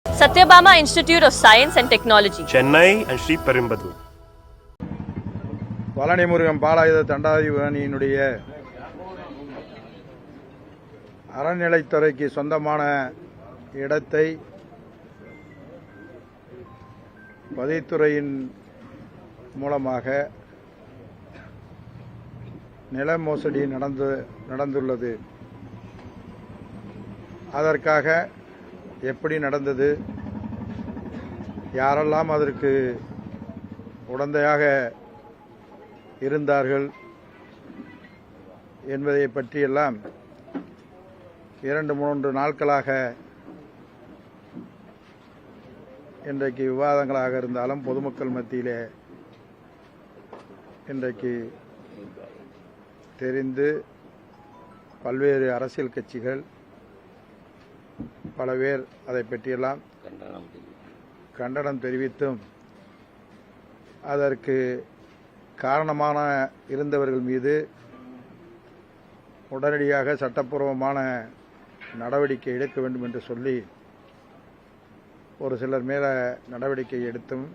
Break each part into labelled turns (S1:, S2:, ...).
S1: Satyabama Institute of Science and Technology,
S2: Chennai and Sri Perumbudur.
S3: Palani Murugan பாலாயுத தண்டாயுதபாணியினுடைய அறநிலைத்துறைக்கு சொந்தமான இடத்தை பதித்துறையின் மூலமாக நில மோசடி நடந்துள்ளது. அதற்காக எப்படி நடந்தது, யாரெல்லாம் அதற்கு உடந்தையாக இருந்தார்கள் என்பதை பற்றியெல்லாம் 2-3 நாட்களாக இன்றைக்கு விவாதங்களாக இருந்தாலும் பொதுமக்கள் மத்தியிலே இன்றைக்கு தெரிந்து பல்வேறு அரசியல் கட்சிகள் பல பேர் அதை பற்றியெல்லாம் கண்டனம் தெரிவித்தும் அதற்கு காரணமான இருந்தவர்கள் மீது உடனடியாக சட்டப்பூர்வமான நடவடிக்கை எடுக்க வேண்டும் என்று சொல்லி ஒரு சிலர் மேல நடவடிக்கை எடுத்தும்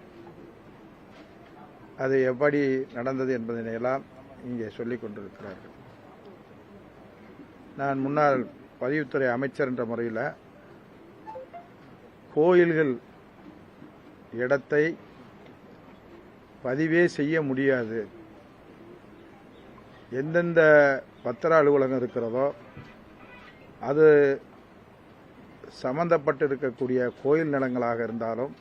S3: அது எப்படி நடந்தது என்பதனையெல்லாம் இங்கே சொல்லிக் கொண்டிருக்கிறார்கள். நான் முன்னாள் பதிவுத்துறை அமைச்சர் என்ற முறையில் கோயில்கள் இடத்தை பதிவே செய்ய முடியாது, எந்தெந்த பத்திர அலுவலகம் இருக்கிறதோ அது சம்பந்தப்பட்டிருக்கக்கூடிய கோயில் நிலங்களாக இருந்தாலும்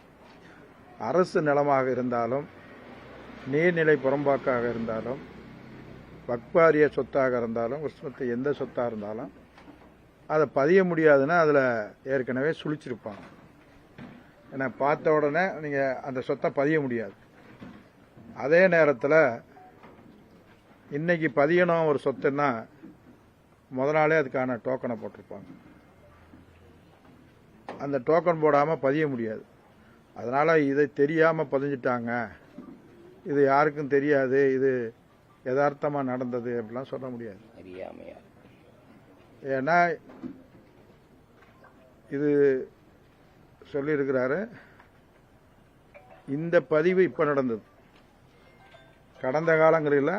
S3: அரசு நிலமாக இருந்தாலும் நீர்நிலை புறம்பாக்காக இருந்தாலும் வக்பாரிய சொத்தாக இருந்தாலும் எந்த சொத்தாக இருந்தாலும் அதை பதிய முடியாதுன்னா அதில் ஏற்கனவே சுழிச்சிருப்பாங்க. ஏன்னா பார்த்த உடனே நீங்கள் அந்த சொத்தை பதிய முடியாது. அதே நேரத்தில் இன்னைக்கு பதியணும் ஒரு சொத்துன்னா முதல் நாளே அதுக்கான டோக்கனை போட்டிருப்பாங்க. அந்த டோக்கன் போடாமல் பதிய முடியாது. அதனால் இதை தெரியாமல் பதிஞ்சிட்டாங்க, இது யாருக்கும் தெரியாது, இது யதார்த்தமாக நடந்தது அப்படிலாம் சொல்ல முடியாது. ஏன்னா இது சொல்லியிருக்கிறாரு, இந்த பதிவு இப்போ நடந்தது. கடந்த காலங்களில்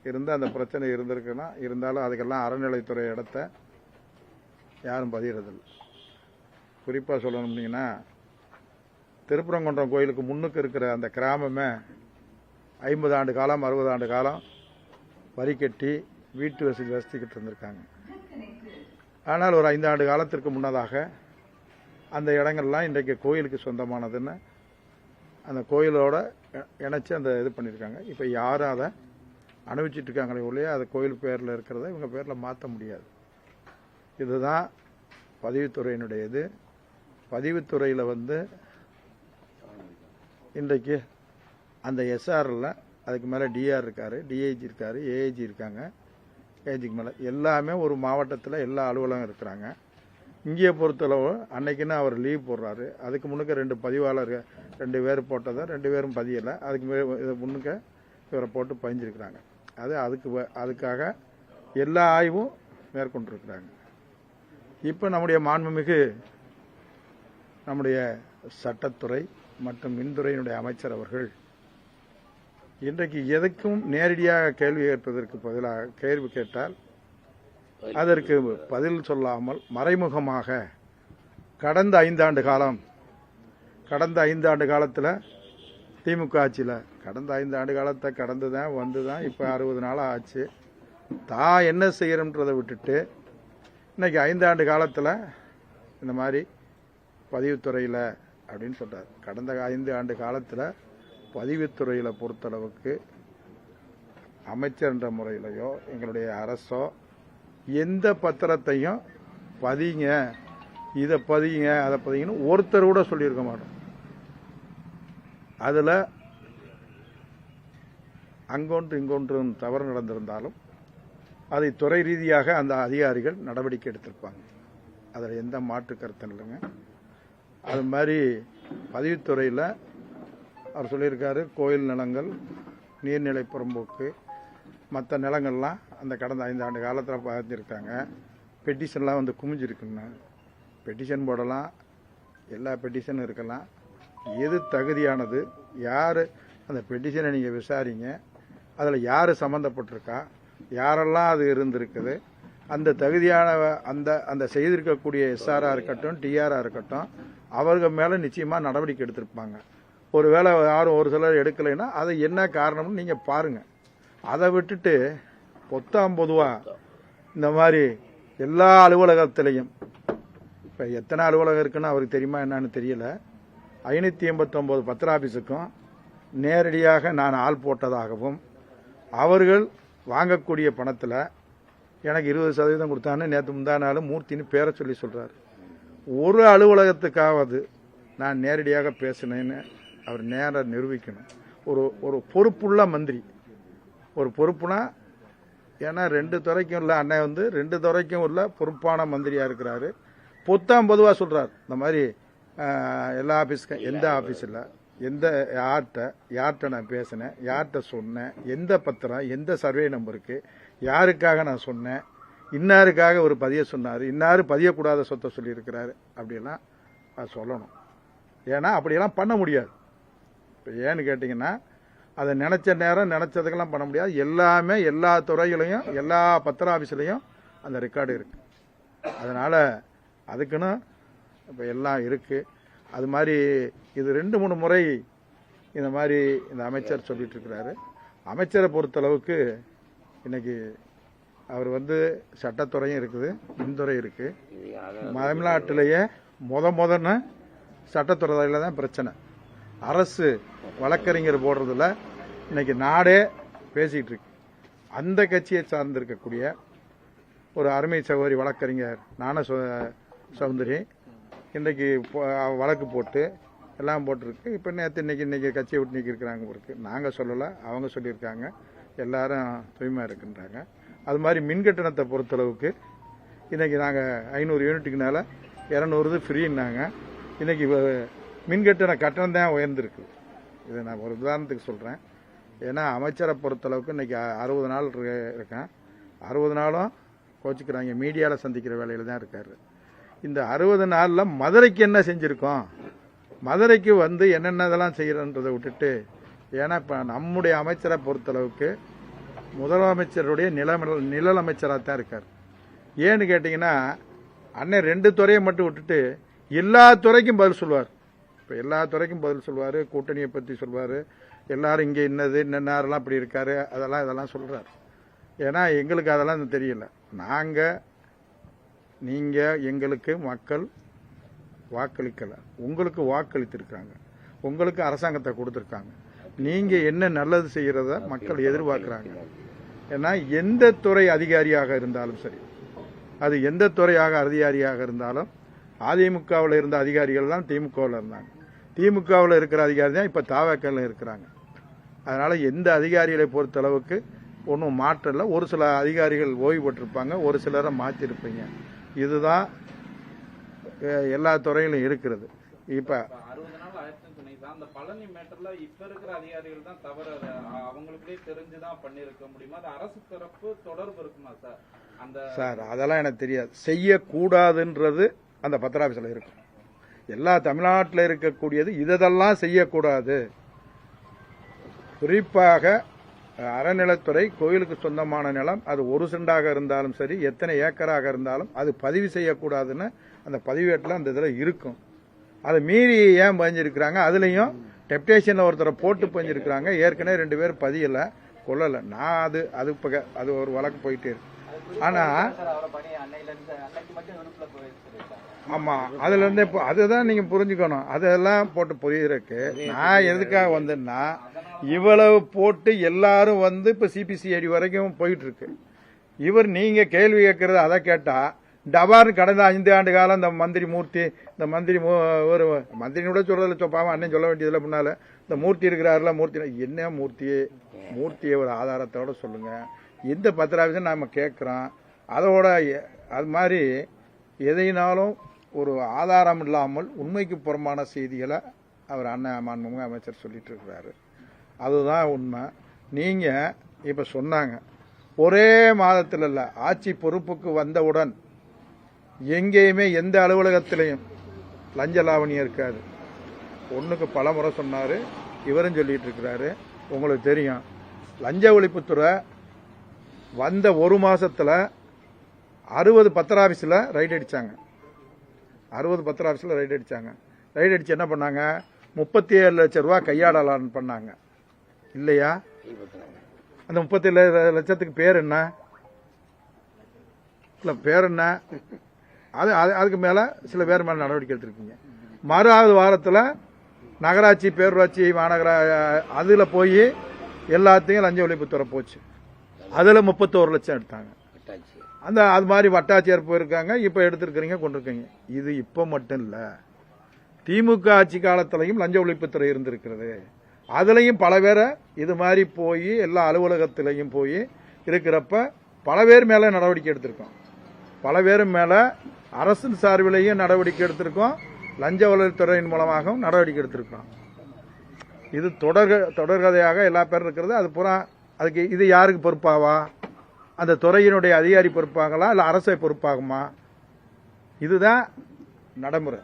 S3: இருந்த அந்த பிரச்சனை இருந்திருக்குன்னா இருந்தாலும் அதுக்கெல்லாம் அறநிலைத்துறை இடத்த யாரும் பதிகிறதில்லை. குறிப்பாக சொல்லணும்னீங்கன்னா திருப்பரங்குன்றம் கோயிலுக்கு முன்னுக்கு இருக்கிற அந்த கிராமமே 50 ஆண்டு காலம் 60 ஆண்டு காலம் வரி கட்டி வீட்டு வசதிக்கிட்டு இருந்திருக்காங்க. ஆனால் ஒரு 5 ஆண்டு காலத்திற்கு முன்னதாக அந்த இடங்கள்லாம் இன்றைக்கு கோயிலுக்கு சொந்தமானதுன்னு அந்த கோயிலோட இணைச்சி அந்த இது பண்ணியிருக்காங்க. இப்போ யாரும் அதை அனுபவிச்சுட்டு இருக்காங்களே ஒழிய அது கோயில் பேரில் இருக்கிறத இவங்க பேரில் மாற்ற முடியாது. இதுதான் பதிவுத்துறையினுடைய இது. பதிவுத்துறையில் இன்றைக்கு அந்த எஸ்ஆரில் அதுக்கு மேலே டிஆர் இருக்காரு, டிஐஜி இருக்காரு, ஏஐஜி இருக்காங்க, ஏஜிக்கு மேலே எல்லாமே ஒரு மாவட்டத்தில் எல்லா அலுவலகம் இருக்கிறாங்க. இங்கே பொறுத்தளவு அன்னைக்குன்னு அவர் லீவ் போடுறாரு. அதுக்கு முன்னுக்க 2 பதிவாளர் 2 பேர் போட்டதை 2 பேரும் பதியலை. அதுக்கு முன்னுக்க இவரை போட்டு பதிஞ்சிருக்கிறாங்க. அதுக்காக எல்லா ஆய்வும் மேற்கொண்டிருக்கிறாங்க. இப்போ நம்முடைய மாண்புமிகு நம்முடைய சட்டத்துறை மற்றும் மின்துறையினுடைய அமைச்சர் அவர்கள் இன்றைக்கு எதுக்கும் நேரடியாக கேள்வி கேட்பதற்கு பதிலாக கேள்வி கேட்டால் அதற்கு பதில் சொல்லாமல் மறைமுகமாக கடந்த 5 ஆண்டு காலத்தில் திமுக ஆட்சியில் கடந்த 5 ஆண்டு காலத்தை கடந்துதான் வந்துதான் இப்போ 60 நாளாக ஆச்சு. தான் என்ன செய்யறோன்றதை விட்டுட்டு இன்னைக்கு 5 ஆண்டு காலத்தில் இந்த மாதிரி பதிவுத்துறையில் அப்படின்னு சொல்றாரு. கடந்த 5 ஆண்டு காலத்தில் பதிவுத்துறையில் பொறுத்தளவுக்கு அமைச்சர் என்ற முறையிலையோ எங்களுடைய அரசோ எந்த பத்திரத்தையும் பதிங்க, இதை பதிங்க, அதை பதிங்கன்னு ஒருத்தர் கூட சொல்லியிருக்க மாட்டோம். அதில் அங்கொன்று இங்கொன்றும் தவறு நடந்திருந்தாலும் அதை துறை ரீதியாக அந்த அதிகாரிகள் நடவடிக்கை எடுத்திருப்பாங்க. அதில் எந்த மாற்று கருத்தும் இல்லைங்க. அது மாதிரி பதிவுத்துறையில் அவர் சொல்லியிருக்காரு, கோயில் நிலங்கள், நீர்நிலை புறம்போக்கு, மற்ற நிலங்கள்லாம் அந்த கடந்த 5 ஆண்டு காலத்தில் பார்த்துருக்காங்க. பெட்டிஷன்லாம் குமிஞ்சிருக்குங்க. பெட்டிஷன் போடலாம், எல்லா பெட்டிஷனும் இருக்கலாம். எது தகுதியானது, யார் அந்த பெட்டிஷனை நீங்கள் விசாரிங்க, அதில் யார் சம்மந்தப்பட்டிருக்கா, யாரெல்லாம் அது இருந்திருக்குது, அந்த தகுதியான அந்த செய்திருக்கக்கூடிய எஸ்ஆராக இருக்கட்டும், டிஆராக இருக்கட்டும், அவர்கள் மேலே நிச்சயமாக நடவடிக்கை எடுத்திருப்பாங்க. ஒருவேளை யாரும் ஒரு சிலர் எடுக்கலைன்னா அது என்ன காரணம்னு நீங்கள் பாருங்கள். அதை விட்டுட்டு பொதுவாக இந்த மாதிரி எல்லா அலுவலகத்திலையும், இப்போ எத்தனை அலுவலகம் இருக்குன்னு அவருக்கு தெரியுமா என்னன்னு தெரியல, 589 பத்திர ஆஃபீஸுக்கும் நேரடியாக நான் ஆள் போட்டதாகவும், அவர்கள் வாங்கக்கூடிய பணத்தில் எனக்கு 20% கொடுத்தான்னு நேற்று முந்தானாலும் மூர்த்தின்னு பேரை சொல்லி சொல்கிறார். ஒரு அலுவலகத்துக்காவது நான் நேரடியாக பேசினேன்னு அவர் நேரம் நிரூபிக்கணும். ஒரு பொறுப்புள்ள மந்திரி, ஒரு பொறுப்புனா, ஏன்னா 2 துறைக்கும் உள்ள அண்ணன் 2 துறைக்கும் உள்ள பொறுப்பான மந்திரியாக இருக்கிறாரு. பொதுவாக சொல்கிறார், இந்த மாதிரி எல்லா ஆஃபீஸ்க்கும், எந்த ஆஃபீஸில் எந்த யார்கிட்ட நான் பேசினேன், யார்கிட்ட சொன்னேன், எந்த பத்திரம், எந்த சர்வே நம்பருக்கு, யாருக்காக நான் சொன்னேன், இன்னாருக்காக ஒரு பதிய சொன்னார், இன்னாரு பதியக்கூடாத சொத்தை சொல்லியிருக்கிறாரு, அப்படியெல்லாம் அது சொல்லணும். ஏன்னா அப்படியெல்லாம் பண்ண முடியாது. இப்போ ஏன்னு கேட்டிங்கன்னா, அதை நினச்ச நேரம் நினச்சதுக்கெல்லாம் பண்ண முடியாது. எல்லாமே எல்லா துறைகளையும் எல்லா பத்திர ஆஃபீஸ்லையும் அந்த ரெக்கார்டு இருக்குது. அதனால் அதுக்குன்னு இப்போ எல்லாம் இருக்குது. அது மாதிரி இது 2-3 முறை இந்த மாதிரி இந்த அமைச்சர் சொல்லிட்டு இருக்கிறாரு. அமைச்சரை பொறுத்தளவுக்கு இன்னைக்கு அவர் சட்டத்துறையும் இருக்குது, மின்துறை இருக்குது. தமிழ்நாட்டிலேயே முதன்னு சட்டத்துறையில் தான் பிரச்சனை. அரசு வழக்கறிஞர் போடுறதுல இன்னைக்கு நாடே பேசிகிட்டு இருக்கு. அந்த கட்சியை சார்ந்திருக்கக்கூடிய ஒரு அருமை சகோதரி வழக்கறிஞர் ஞான சௌந்தரி இன்றைக்கு வழக்கு போட்டு எல்லாம் போட்டிருக்கு. இப்போ நேற்று இன்னைக்கு கட்சியை விட்டு நீக்கிருக்கிறாங்க இருக்கு. நாங்கள் சொல்லலை, அவங்க சொல்லியிருக்காங்க. எல்லாரும் தூய்மையாக இருக்குன்றாங்க. அது மாதிரி மின்கட்டணத்தை பொறுத்தளவுக்கு இன்றைக்கி நாங்கள் 500 யூனிட்டுக்கு மேலே 200 ஃப்ரீன்னாங்க. இன்றைக்கி மின்கட்டண கட்டணம் தான் உயர்ந்திருக்கு. இதை நான் ஒரு உதாரணத்துக்கு சொல்கிறேன். ஏன்னா அமைச்சரை பொறுத்தளவுக்கு இன்றைக்கி 60 நாள் இருக்கேன். 60 நாளும் கோச்சிக்கிறாங்க, மீடியாவில் சந்திக்கிற வேலையில் தான் இருக்கார். இந்த 60 நாளில் மதுரைக்கு என்ன செஞ்சுருக்கோம், மதுரைக்கு என்னென்ன இதெல்லாம் செய்கிறன்றதை விட்டுட்டு, ஏன்னா இப்போ நம்முடைய அமைச்சரை பொறுத்தளவுக்கு முதலமைச்சருடைய நிழல் அமைச்சராக தான் இருக்கார். ஏன்னு கேட்டிங்கன்னா, அண்ணன் 2 துறையை மட்டும் விட்டுட்டு எல்லா துறைக்கும் பதில் சொல்வார். இப்போ எல்லா துறைக்கும் பதில் சொல்வார், கூட்டணியை பற்றி சொல்வார், எல்லாரும் இங்கே இன்னது இன்னென்னாரெல்லாம் இப்படி இருக்காரு, இதெல்லாம் சொல்கிறார். ஏன்னா எங்களுக்கு அதெல்லாம் தெரியல. நீங்கள் எங்களுக்கு மக்கள் வாக்களிக்கலை, உங்களுக்கு வாக்களித்திருக்காங்க, உங்களுக்கு அரசாங்கத்தை கொடுத்துருக்காங்க. நீங்கள் என்ன நல்லது செய்கிறத மக்கள் எதிர்பார்க்குறாங்க. ஏன்னா எந்த துறை அதிகாரியாக இருந்தாலும் சரி, அது எந்த துறையாக அதிகாரியாக இருந்தாலும், அதிமுகவில் இருந்த அதிகாரிகள் தான் திமுகவில் இருந்தாங்க, திமுகவில் இருக்கிற அதிகாரி தான் இப்போ தாவேக்கல்ல இருக்கிறாங்க. அதனால் எந்த அதிகாரிகளை பொறுத்தளவுக்கு ஒன்றும் மாற்றம் இல்லை. ஒரு சில அதிகாரிகள் ஓய்வு பெற்றிருப்பாங்க, ஒரு சிலரை மாற்றிருப்பீங்க. இதுதான் எல்லா துறையிலும் இருக்கிறது. இப்போ
S4: 60 நாள் ஆயிரத்தி சொன்னீங்க, அந்த பழனி மேட்டர்ல இப்ப இருக்கிற அதிகாரிகள் தான் தவறு, அவங்களுக்கே தெரிஞ்சுதான் பண்ணிருக்க முடியுமா? அது அரசு தரப்பு தொடர்பு இருக்குமா சார்? சார்
S3: அதெல்லாம் எனக்கு தெரியாது. செய்யக்கூடாதுன்றது அந்த பத்திர ஆபீஸ்ல இருக்கும். எல்லா தமிழ்நாட்டில் இருக்கக்கூடியது இதெல்லாம் செய்யக்கூடாது. குறிப்பாக அறநிலத்துறை, கோயிலுக்கு சொந்தமான நிலம், அது 1 சென்டாக இருந்தாலும் சரி, எத்தனை ஏக்கராக இருந்தாலும் அது பதிவு செய்யக்கூடாதுன்னு அந்த பதிவேட்டில் அந்த இதில் இருக்கும். அதை மீறி ஏன் பதிஞ்சிருக்கிறாங்க? அதுலேயும் டெப்டேஷனில் ஒருத்தரை போட்டு பதிஞ்சிருக்கிறாங்க. ஏற்கனவே 2 பேர் பதியலை, கொள்ளலை. நான் அது ஒரு வழக்கு போயிட்டே இருக்கு. ஆனால் ஆமாம், அதுலேருந்து இப்போ அதுதான் நீங்கள் புரிஞ்சுக்கணும். அதெல்லாம் போட்டு புரியுறதுக்கு நான் எதுக்காக வந்தேன்னா, இவ்வளவு போட்டு எல்லாரும் இப்போ சிபிசிஐடி வரைக்கும் போயிட்டு இருக்கு. நீங்கள் கேள்வி கேட்கறது அதை கேட்டால் டபார்னு கடந்த 5 ஆண்டு காலம் இந்த மந்திரி மூர்த்தி, இந்த மந்திரி ஒரு மந்திரினோட சொல்றதில்ல, சொப்பாம அண்ணன் சொல்ல வேண்டியதில்லை. முன்னால இந்த மூர்த்தி இருக்கிறாருல, மூர்த்தி என்ன மூர்த்தியை ஒரு ஆதாரத்தோட சொல்லுங்க. எந்த பத்திர ஆபீஸும் நாம கேட்குறோம். அதோட அது மாதிரி எதையினாலும் ஒரு ஆதாரம் இல்லாமல் உண்மைக்கு புறம்பான செய்திகளை அவர் அண்ணன் மாண்புமிகு அமைச்சர் சொல்லிட்டு இருக்கிறாரு. அதுதான் உண்மை. நீங்கள் இப்போ சொன்னாங்க, ஒரே மாதத்தில் இல்லை, ஆட்சி பொறுப்புக்கு வந்தவுடன் எங்கேயுமே எந்த அலுவலகத்திலையும் லஞ்ச லாவணியம் இருக்காது. ஒன்றுக்கு பல முறை சொன்னார், இவரும் சொல்லிட்டு இருக்கிறாரு. உங்களுக்கு தெரியும், லஞ்ச ஒழிப்புத்துறை வந்த ஒரு மாசத்துல 60 பத்திர ஆபீஸ்ல ரைட் அடிச்சாங்க. 60 பத்திர ஆபீஸ்ல ரைட் அடிச்சாங்க. ரைட் அடிச்சு என்ன பண்ணாங்க? 37 லட்சம் ரூபாய் கையாடலான்னு பண்ணாங்க இல்லையா? அந்த 37 லட்சத்துக்கு பேர் என்ன? இல்ல பேர் என்ன? அதுக்கு மேல சில பேர் மேல நடவடிக்கை எடுத்திருக்கீங்க. மறாவது வாரத்தில் நகராட்சி, பேரூராட்சி, மாநகர அதுல போய் எல்லாத்தையும் லஞ்ச ஒழிப்புத்துறை போச்சு. அதுல 31 லட்சம் எடுத்தாங்க. அந்த அது மாதிரி வட்டாட்சியர் போயிருக்காங்க, இப்ப எடுத்திருக்கிறீங்க, கொண்டிருக்கீங்க. இது இப்ப மட்டும் இல்ல, திமுக ஆட்சி காலத்திலையும் லஞ்ச ஒழிப்புத்துறை இருந்திருக்கிறது. அதுலயும் பல பேரை இது மாதிரி போய் எல்லா அலுவலகத்திலையும் போய் இருக்கிறப்ப பல பேர் மேல நடவடிக்கை எடுத்திருக்கோம். பல பேர் மேல அரசின் சார்பிலையும் நடவடிக்கை எடுத்திருக்கோம், லஞ்ச ஒழிப்புத்துறையின் மூலமாகவும் நடவடிக்கை எடுத்திருக்கோம். இது தொடர்கதையாக எல்லா பேரும் இருக்கிறது. அது பூரா அதுக்கு இது யாருக்கு பொறுப்பாவா? அந்த துறையினுடைய அதிகாரி பொறுப்பாங்களா, இல்ல அரசை பொறுப்பாகுமா? இதுதான் நடைமுறை.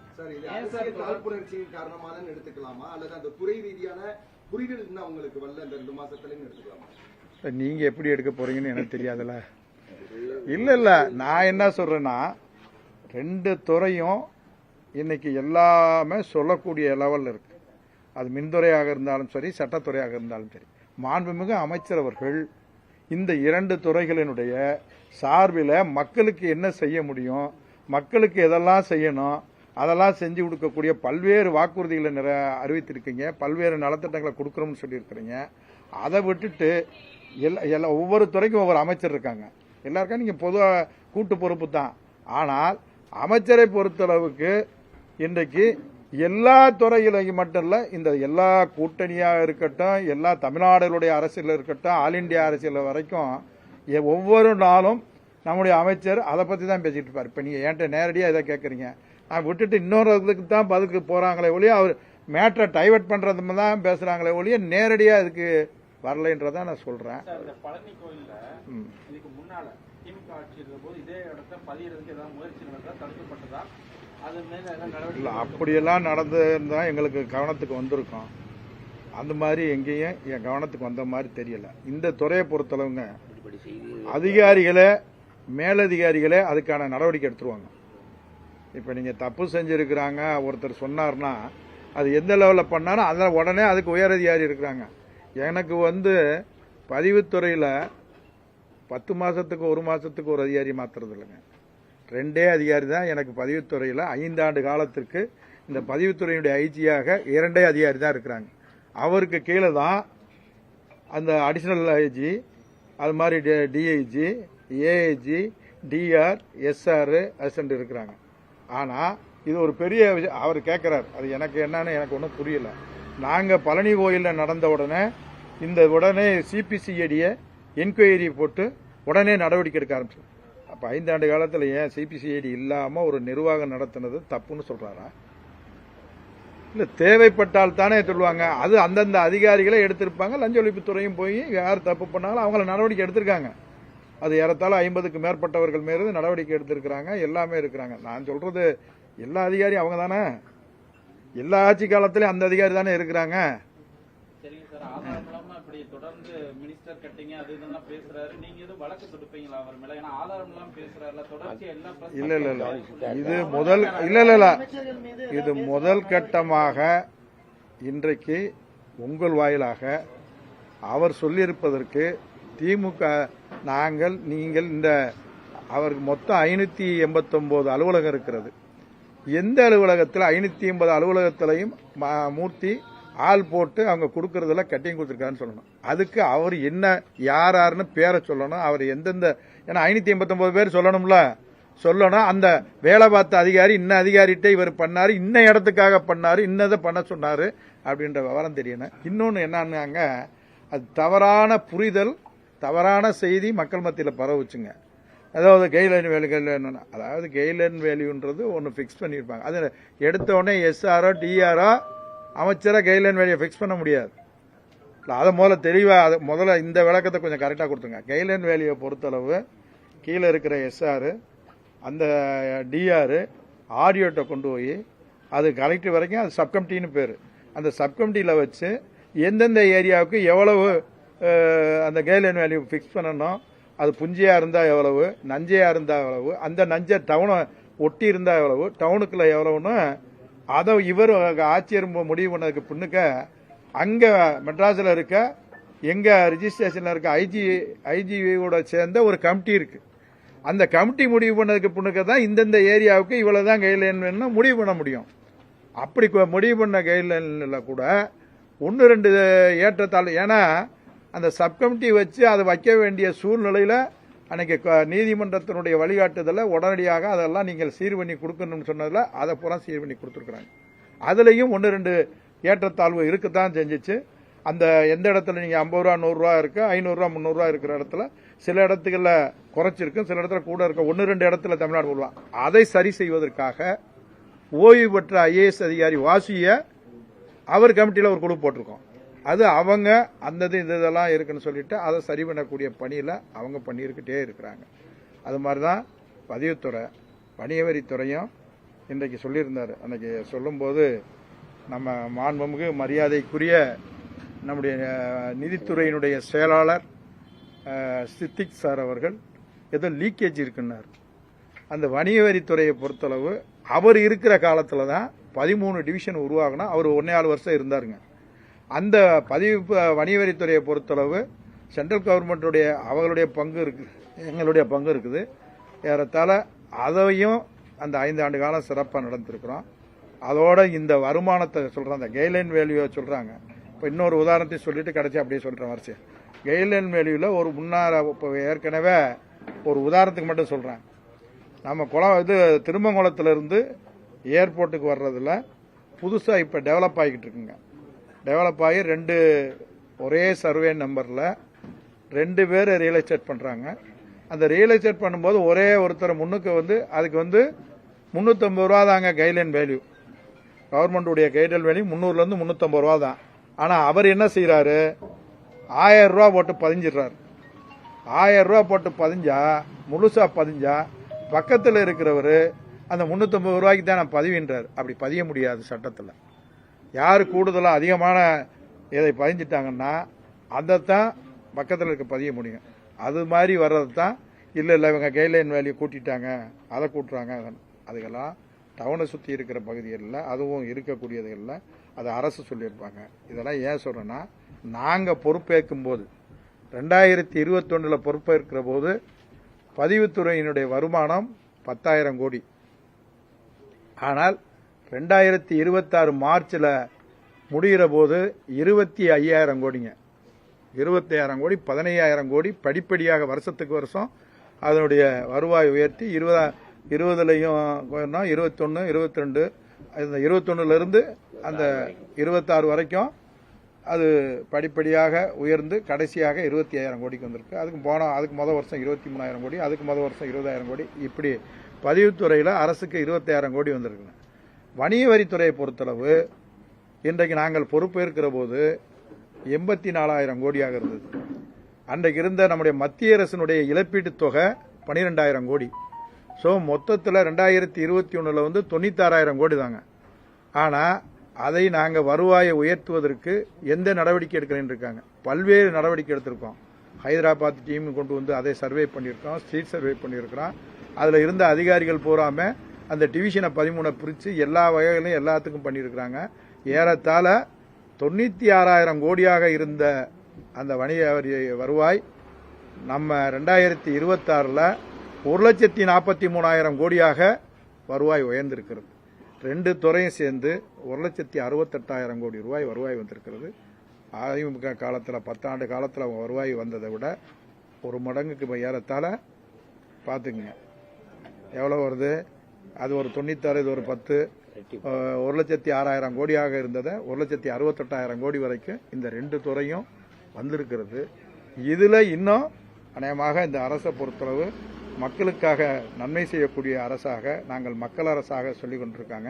S5: காரணமாக எடுத்துக்கலாமா, அல்லது அந்த துறை ரீதியான புரிதல் உங்களுக்கு வரல இந்த 2 மாசத்துல எடுத்துக்கலாமா?
S3: நீங்க எப்படி எடுக்க போறீங்கன்னு எனக்கு தெரியாதுல்ல. இல்ல நான் என்ன சொல்றேன்னா, 2 துறையும் இன்னைக்கு எல்லாமே சொல்லக்கூடிய லெவல்ல இருக்கு. அது மின்துறையாக இருந்தாலும் சரி, சட்டத்துறையாக இருந்தாலும் சரி. மாண்புமிகு அமைச்சர் அவர்கள் இந்த 2 துறைகளினுடைய சார்பில் மக்களுக்கு என்ன செய்ய முடியும், மக்களுக்கு எதெல்லாம் செய்யணும், அதெல்லாம் செஞ்சு கொடுக்கக்கூடிய பல்வேறு வாக்குறுதிகளை அறிவித்திருக்கீங்க. பல்வேறு நலத்திட்டங்களை கொடுக்கணும்னு சொல்லியிருக்கிறீங்க. அதை விட்டுட்டு ஒவ்வொரு துறைக்கும் ஒவ்வொரு அமைச்சர் இருக்காங்க. எல்லாருக்கும் நீங்க பொதுவாக கூட்டு பொறுப்பு தான். ஆனால் அமைச்சரை பொறுத்தளவுக்கு இன்றைக்கு எல்லா துறையிலையும் மட்டும் இல்ல, இந்த எல்லா கூட்டணியாக இருக்கட்டும், எல்லா தமிழ்நாடுகளுடைய அரசியல் இருக்கட்டும், ஆல் இண்டியா அரசியல் வரைக்கும் ஒவ்வொரு நாளும் நம்முடைய அமைச்சர் அதை பத்தி தான் பேசிட்டு இருப்பார். இப்ப நீங்க என்கிட்ட நேரடியா இதை கேட்கறீங்க, நான் விட்டுட்டு இன்னொரு இதுக்கு தான் பதிலுக்கு போறாங்களே ஒழிய, அவர் மேட்டரை டைவர்ட் பண்றது தான் பேசுறாங்களே ஒழிய நேரடியா இதுக்கு வரலைன்றதான் நான் சொல்றேன்.
S4: பழனி கோயில்ல இதுக்கு முன்னால திமுக ஆட்சி இருந்த போது இதே இடத்த பதியறதுக்கு ஏதாவது முயற்சி நடந்தா தடுக்கப்பட்டதா? அது மேல
S3: இல்ல, அப்படியெல்லாம் நடந்ததுன்னா எங்களுக்கு கவனத்துக்கு வந்திருக்கும். அந்த மாதிரி எங்கேயும் என் கவனத்துக்கு வந்த மாதிரி தெரியல. இந்த துறையை பொறுத்தளவுங்க அதிகாரிகளே, மேலதிகாரிகளே அதுக்கான நடவடிக்கை எடுத்துருவாங்க. இப்ப நீங்க தப்பு செஞ்சிருக்கிறாங்க ஒருத்தர் சொன்னார்னா அது எந்த லெவல்ல பண்ணாலும் அதை உடனே அதுக்கு உயரதிகாரி இருக்கிறாங்க. எனக்கு பதிவுத்துறையில 10 மாசத்துக்கு 1 மாசத்துக்கு ஒரு அதிகாரி மாத்துறது இல்லைங்க. 2 அதிகாரி தான் எனக்கு பதிவுத்துறையில 5 ஆண்டு காலத்திற்கு இந்த பதிவுத்துறையினுடைய ஐஜியாக 2 அதிகாரி தான் இருக்கிறாங்க. அவருக்கு கீழே தான் அந்த அடிஷனல் ஐஜி, அது மாதிரி DIG, AIG, DR, SR, assistant இருக்கிறாங்க. ஆனா இது ஒரு பெரிய விஷயம். அவர் கேட்கிறார், அது எனக்கு என்னன்னு எனக்கு ஒன்றும் புரியல. நாங்க பழனி கோயில்ல நடந்த உடனே சிபிசிஐடியை என்கொயரி போட்டு உடனே நடவடிக்கை எடுக்க ஆரம்பிச்சோம். அப்ப 5 ஆண்டு காலத்துல ஏன் சிபிசிஐடி இல்லாம ஒரு நிர்வாகம் நடத்தினது தப்புன்னு சொல்றாரா? இல்ல, தேவைப்பட்டால் தானே சொல்லுவாங்க. அது அந்தந்த அதிகாரிகளே எடுத்திருப்பாங்க. லஞ்ச ஒழிப்புத்துறையும் போய் யார் தப்பு பண்ணாலும் அவங்கள நடவடிக்கை எடுத்திருக்காங்க. அது ஏறத்தாழ 50க்கு மேற்பட்டவர்கள் மீது நடவடிக்கை எடுத்திருக்கிறாங்க. எல்லாமே இருக்கிறாங்க. நான் சொல்றது எல்லா அதிகாரியும் அவங்க தானே. எல்லா ஆட்சி காலத்திலயும் அந்த அதிகாரி தானே இருக்கிறாங்க.
S4: சரிங்க சார், ஆதாரம் இல்லாம இப்படி தொடர்ந்து மினிஸ்டர் கட்டிங்க அது இதெல்லாம் பேசுறாரு, நீங்க எதுவும் வழக்கு தொடுப்பீங்களா அவர் மேல? ஏன்னா ஆதாரம் இல்லாம பேசுறாருல, தொடர்ச்சி எல்லாம்
S3: இது முதல் கட்டமாக இன்றைக்கு உங்கள் வாயிலாக அவர் சொல்லியிருப்பதற்கு திமுக நீங்கள் இந்த அவருக்கு மொத்தம் 589 அலுவலகம் இருக்கிறது. எந்த அலுவலகத்தில் 580 அலுவலகத்திலையும் மூர்த்தி ஆள் போட்டு அவங்க கொடுக்கறதுல கட்டிங் கொடுத்துருக்காருன்னு சொல்லணும். அதுக்கு அவர் என்ன யாருன்னு பேரை சொல்லணும். அவர் எந்தெந்த, ஏன்னா 589 பேர் சொல்லணும். அந்த வேலை பார்த்த அதிகாரி இன்ன அதிகாரிகிட்ட இவர் பண்ணாரு, இன்ன இடத்துக்காக பண்ணாரு, இன்னதை பண்ண சொன்னாரு அப்படின்ற விவரம் தெரியணும். இன்னொன்னு என்னன்னாங்க, அது தவறான புரிதல், தவறான செய்தி மக்கள் மத்தியில் பரவுச்சுங்க. அதாவது கெய்லைன் வேல்யூ, அதாவது கெய்லைன் வேல்யூன்றது ஒன்று ஃபிக்ஸ் பண்ணியிருப்பாங்க. அது எடுத்த உடனே எஸ்ஆரோ டிஆரோ அமைச்சரை கெய்லைன் வேல்யூ ஃபிக்ஸ் பண்ண முடியாது. அதை முதல்ல இந்த விளக்கத்தை கொஞ்சம் கரெக்டாக கொடுத்துங்க. கெய்லைன் வேல்யூவை பொறுத்தளவு கீழே இருக்கிற எஸ்ஆர், அந்த டிஆர் ஆடியோட்டை கொண்டு போய் அது கலெக்டர் வரைக்கும் அது சப்கமிட்டின்னு பேர். அந்த சப்கமிட்டியில் வச்சு எந்தெந்த ஏரியாவுக்கு எவ்வளவு அந்த கைட்லைன் வேல்யூ ஃபிக்ஸ் பண்ணணும், அது புஞ்சியாக இருந்தால் எவ்வளவு, நஞ்சையாக இருந்தால் எவ்வளவு, அந்த நஞ்சை டவுனை ஒட்டி இருந்தால் எவ்வளவு, டவுனுக்குள்ள எவ்வளவுன்னு அதை இவர் ஆட்சியர் முடிவு பண்ணதுக்கு பின்னுக்க அங்கே மெட்ராஸில் இருக்க எங்கள் ரிஜிஸ்ட்ரேஷனில் இருக்க ஐஜியோட சேர்ந்த ஒரு கமிட்டி இருக்கு. அந்த கமிட்டி முடிவு பண்ணதுக்கு பின்னுக்க தான் இந்தந்த ஏரியாவுக்கு இவ்வளவுதான் கைட்லைன் வேணும்னு முடிவு பண்ண முடியும். அப்படி முடிவு பண்ண கைட்லைனில் கூட 1-2 ஏற்றத்தாழ்வு, ஏன்னா அந்த சப்கமிட்டி வச்சு அதை வைக்க வேண்டிய சூழ்நிலையில் அன்னைக்கு நீதிமன்றத்தினுடைய வழிகாட்டுதல உடனடியாக அதெல்லாம் நீங்கள் சீர் பண்ணி கொடுக்கணும்னு சொன்னதில் அதை பூரா சீர் பண்ணி கொடுத்துருக்குறாங்க. அதுலேயும் 1-2 ஏற்றத்தாழ்வு இருக்கத்தான் செஞ்சிச்சு. அந்த எந்த இடத்துல நீங்கள் 50 ரூபா 100 ரூபா இருக்கு, 500 ரூபா 300 ரூபா இருக்கிற இடத்துல சில இடத்துக்குள்ள குறைச்சிருக்கும், சில இடத்துல கூட இருக்க 1-2 இடத்துல தமிழ்நாடு போடுவாங்க. அதை சரி செய்வதற்காக ஓய்வு பெற்ற ஐஏஎஸ் அதிகாரி வாசிய அவர் கமிட்டியில் ஒரு குழு போட்டிருக்கோம். அது அவங்க அந்த இதெல்லாம் இருக்குன்னு சொல்லிட்டு அதை சரி பண்ணக்கூடிய பணியில் அவங்க பண்ணியிருக்கிட்டே இருக்கிறாங்க. அது மாதிரி தான் பதிவுத்துறை வணிக வரித்துறையும் இன்றைக்கு சொல்லியிருந்தார். அன்றைக்கி சொல்லும்போது நம்ம மாண்புமிகு மரியாதைக்குரிய நம்முடைய நிதித்துறையினுடைய செயலாளர் சித்திக் சார் அவர்கள் ஏதோ லீக்கேஜ் இருக்குன்னார். அந்த வணிக வரித்துறையை பொறுத்தளவு அவர் இருக்கிற காலத்தில் தான் 13 டிவிஷன் உருவாகினா அவர் 1.5 வருஷம் இருந்தாருங்க. அந்த வணிக வரித்துறையை பொறுத்தளவு சென்ட்ரல் கவர்மெண்ட்டுடைய அவங்களுடைய பங்கு இருக்குது, எங்களுடைய பங்கு இருக்குது. ஏறத்தாழ அதையும் அந்த 5 ஆண்டு காலம் சிறப்பாக நடந்திருக்கிறோம். அதோட இந்த வருமானத்தை சொல்கிறாங்க, அந்த கைட்லைன் வேல்யூவை சொல்கிறாங்க. இப்போ இன்னொரு உதாரணத்தை சொல்லிட்டு கடைசி அப்படியே சொல்கிறேன் வரிசை. கைட்லைன் வேல்யூவில் ஒரு முன்னாள் இப்போ ஏற்கனவே ஒரு உதாரணத்துக்கு மட்டும் சொல்கிறேன். நம்ம திருமங்குளத்திலிருந்து ஏர்போர்ட்டுக்கு வர்றதுல புதுசாக இப்போ டெவலப் ஆகிக்கிட்டு இருக்குங்க. டெவலப் ஆகி 2 ஒரே சர்வே நம்பரில் 2 பேர் ரியல் எஸ்டேட் பண்ணுறாங்க. அந்த ரியல் எஸ்டேட் பண்ணும்போது ஒரே ஒருத்தர் முன்னுக்கு அதுக்கு 350 ரூபா தாங்க கைட்லைன் வேல்யூ. கவர்மெண்ட்டுடைய கைட்லைன் வேல்யூ 300லேருந்து 350 ரூபா தான். ஆனால் அவர் என்ன செய்கிறாரு, 1000 ரூபா போட்டு பதிஞ்சிடுறாரு. 1000 ரூபா போட்டு பதிஞ்சா, முழுசாக பதிஞ்சா பக்கத்தில் இருக்கிறவர் அந்த 350 ரூபாய்க்கு தான் நான் பதிவின்றார். அப்படி பதிய முடியாது சட்டத்தில். யார் கூடுதலாக அதிகமான இதை பதிஞ்சிட்டாங்கன்னா அதைத்தான் பக்கத்தில் இருக்க பதிய முடியும். அது மாதிரி வர்றது தான் இல்லை இவங்க கைட்லைன் வேல்யூ கூட்டிட்டாங்க, அதை கூட்டுறாங்க. அதுக்கெல்லாம் டவுனை சுற்றி இருக்கிற பகுதிகளில் அதுவும் இருக்கக்கூடியதுகளில் அது அரசு சொல்லியிருப்பாங்க. இதெல்லாம் ஏன் சொல்கிறேன்னா, நாங்கள் பொறுப்பேற்கும் போது 2021 பொறுப்பேற்கிற போது பதிவுத்துறையினுடைய வருமானம் 10,000 கோடி. ஆனால் 2026 மார்ச்சில் முடிகிற போது 25,000 கோடிங்க. 25,000 கோடி 15,000 கோடி படிப்படியாக வருஷத்துக்கு வருஷம் அதனுடைய வருவாய் உயர்த்தி 20லையும் 21, 22, அந்த 21லிருந்து அந்த 26 வரைக்கும் அது படிப்படியாக உயர்ந்து கடைசியாக 25,000 கோடிக்கு வந்திருக்கு. அதுக்கு முதல் வருஷம் 23,000 கோடி, அதுக்கு முதல் வருஷம் 20,000 கோடி. இப்படி பதிவுத்துறையில் அரசுக்கு 25,000 கோடி வந்திருக்குங்க. வணிக வரித்துறையை பொறுத்தளவு இன்றைக்கு நாங்கள் பொறுப்பேற்கிற போது 84,000 கோடியாக இருந்தது. அன்றைக்கு இருந்த நம்முடைய மத்திய அரசினுடைய இழப்பீட்டு தொகை 12,000 கோடி. ஸோ மொத்தத்தில் 2021 96,000 கோடி தாங்க. ஆனால் அதை நாங்கள் வருவாயை உயர்த்துவதற்கு எந்த நடவடிக்கை எடுக்கிறேன்னு இருக்காங்க. பல்வேறு நடவடிக்கை எடுத்திருக்கோம். ஹைதராபாத் டீம் கொண்டு வந்து அதை சர்வே பண்ணியிருக்கோம், ஸ்ட்ரீட் சர்வே பண்ணியிருக்கிறோம். அதில் இருந்த அதிகாரிகள் பூராமல் அந்த டிவிஷனை 13 பிரித்து எல்லா வகைகளையும் எல்லாத்துக்கும் பண்ணியிருக்கிறாங்க. ஏறத்தாழ 96,000 கோடியாக இருந்த அந்த வணிக வரி வருவாய் நம்ம 2026 1,43,000 கோடியாக வருவாய் உயர்ந்திருக்கிறது. 2 துறையும் சேர்ந்து 1,68,000 கோடி ரூபாய் வருவாய் வந்திருக்கிறது. அதிமுக காலத்தில் 10 ஆண்டு காலத்தில் வருவாய் வந்ததை விட 1 மடங்குக்கு ஏறத்தாழ பார்த்துக்குங்க எவ்வளோ வருது. அது ஒரு 96, இது ஒரு 10, 1,06,000 கோடியாக இருந்ததை 1,68,000 கோடி வரைக்கும் இந்த 2 துறையும் வந்திருக்கிறது. இதில் இன்னும் அநேகமாக இந்த அரசை பொறுத்தளவு மக்களுக்காக நன்மை செய்யக்கூடிய அரசாக நாங்கள் மக்கள் அரசாக சொல்லிக் கொண்டிருக்காங்க.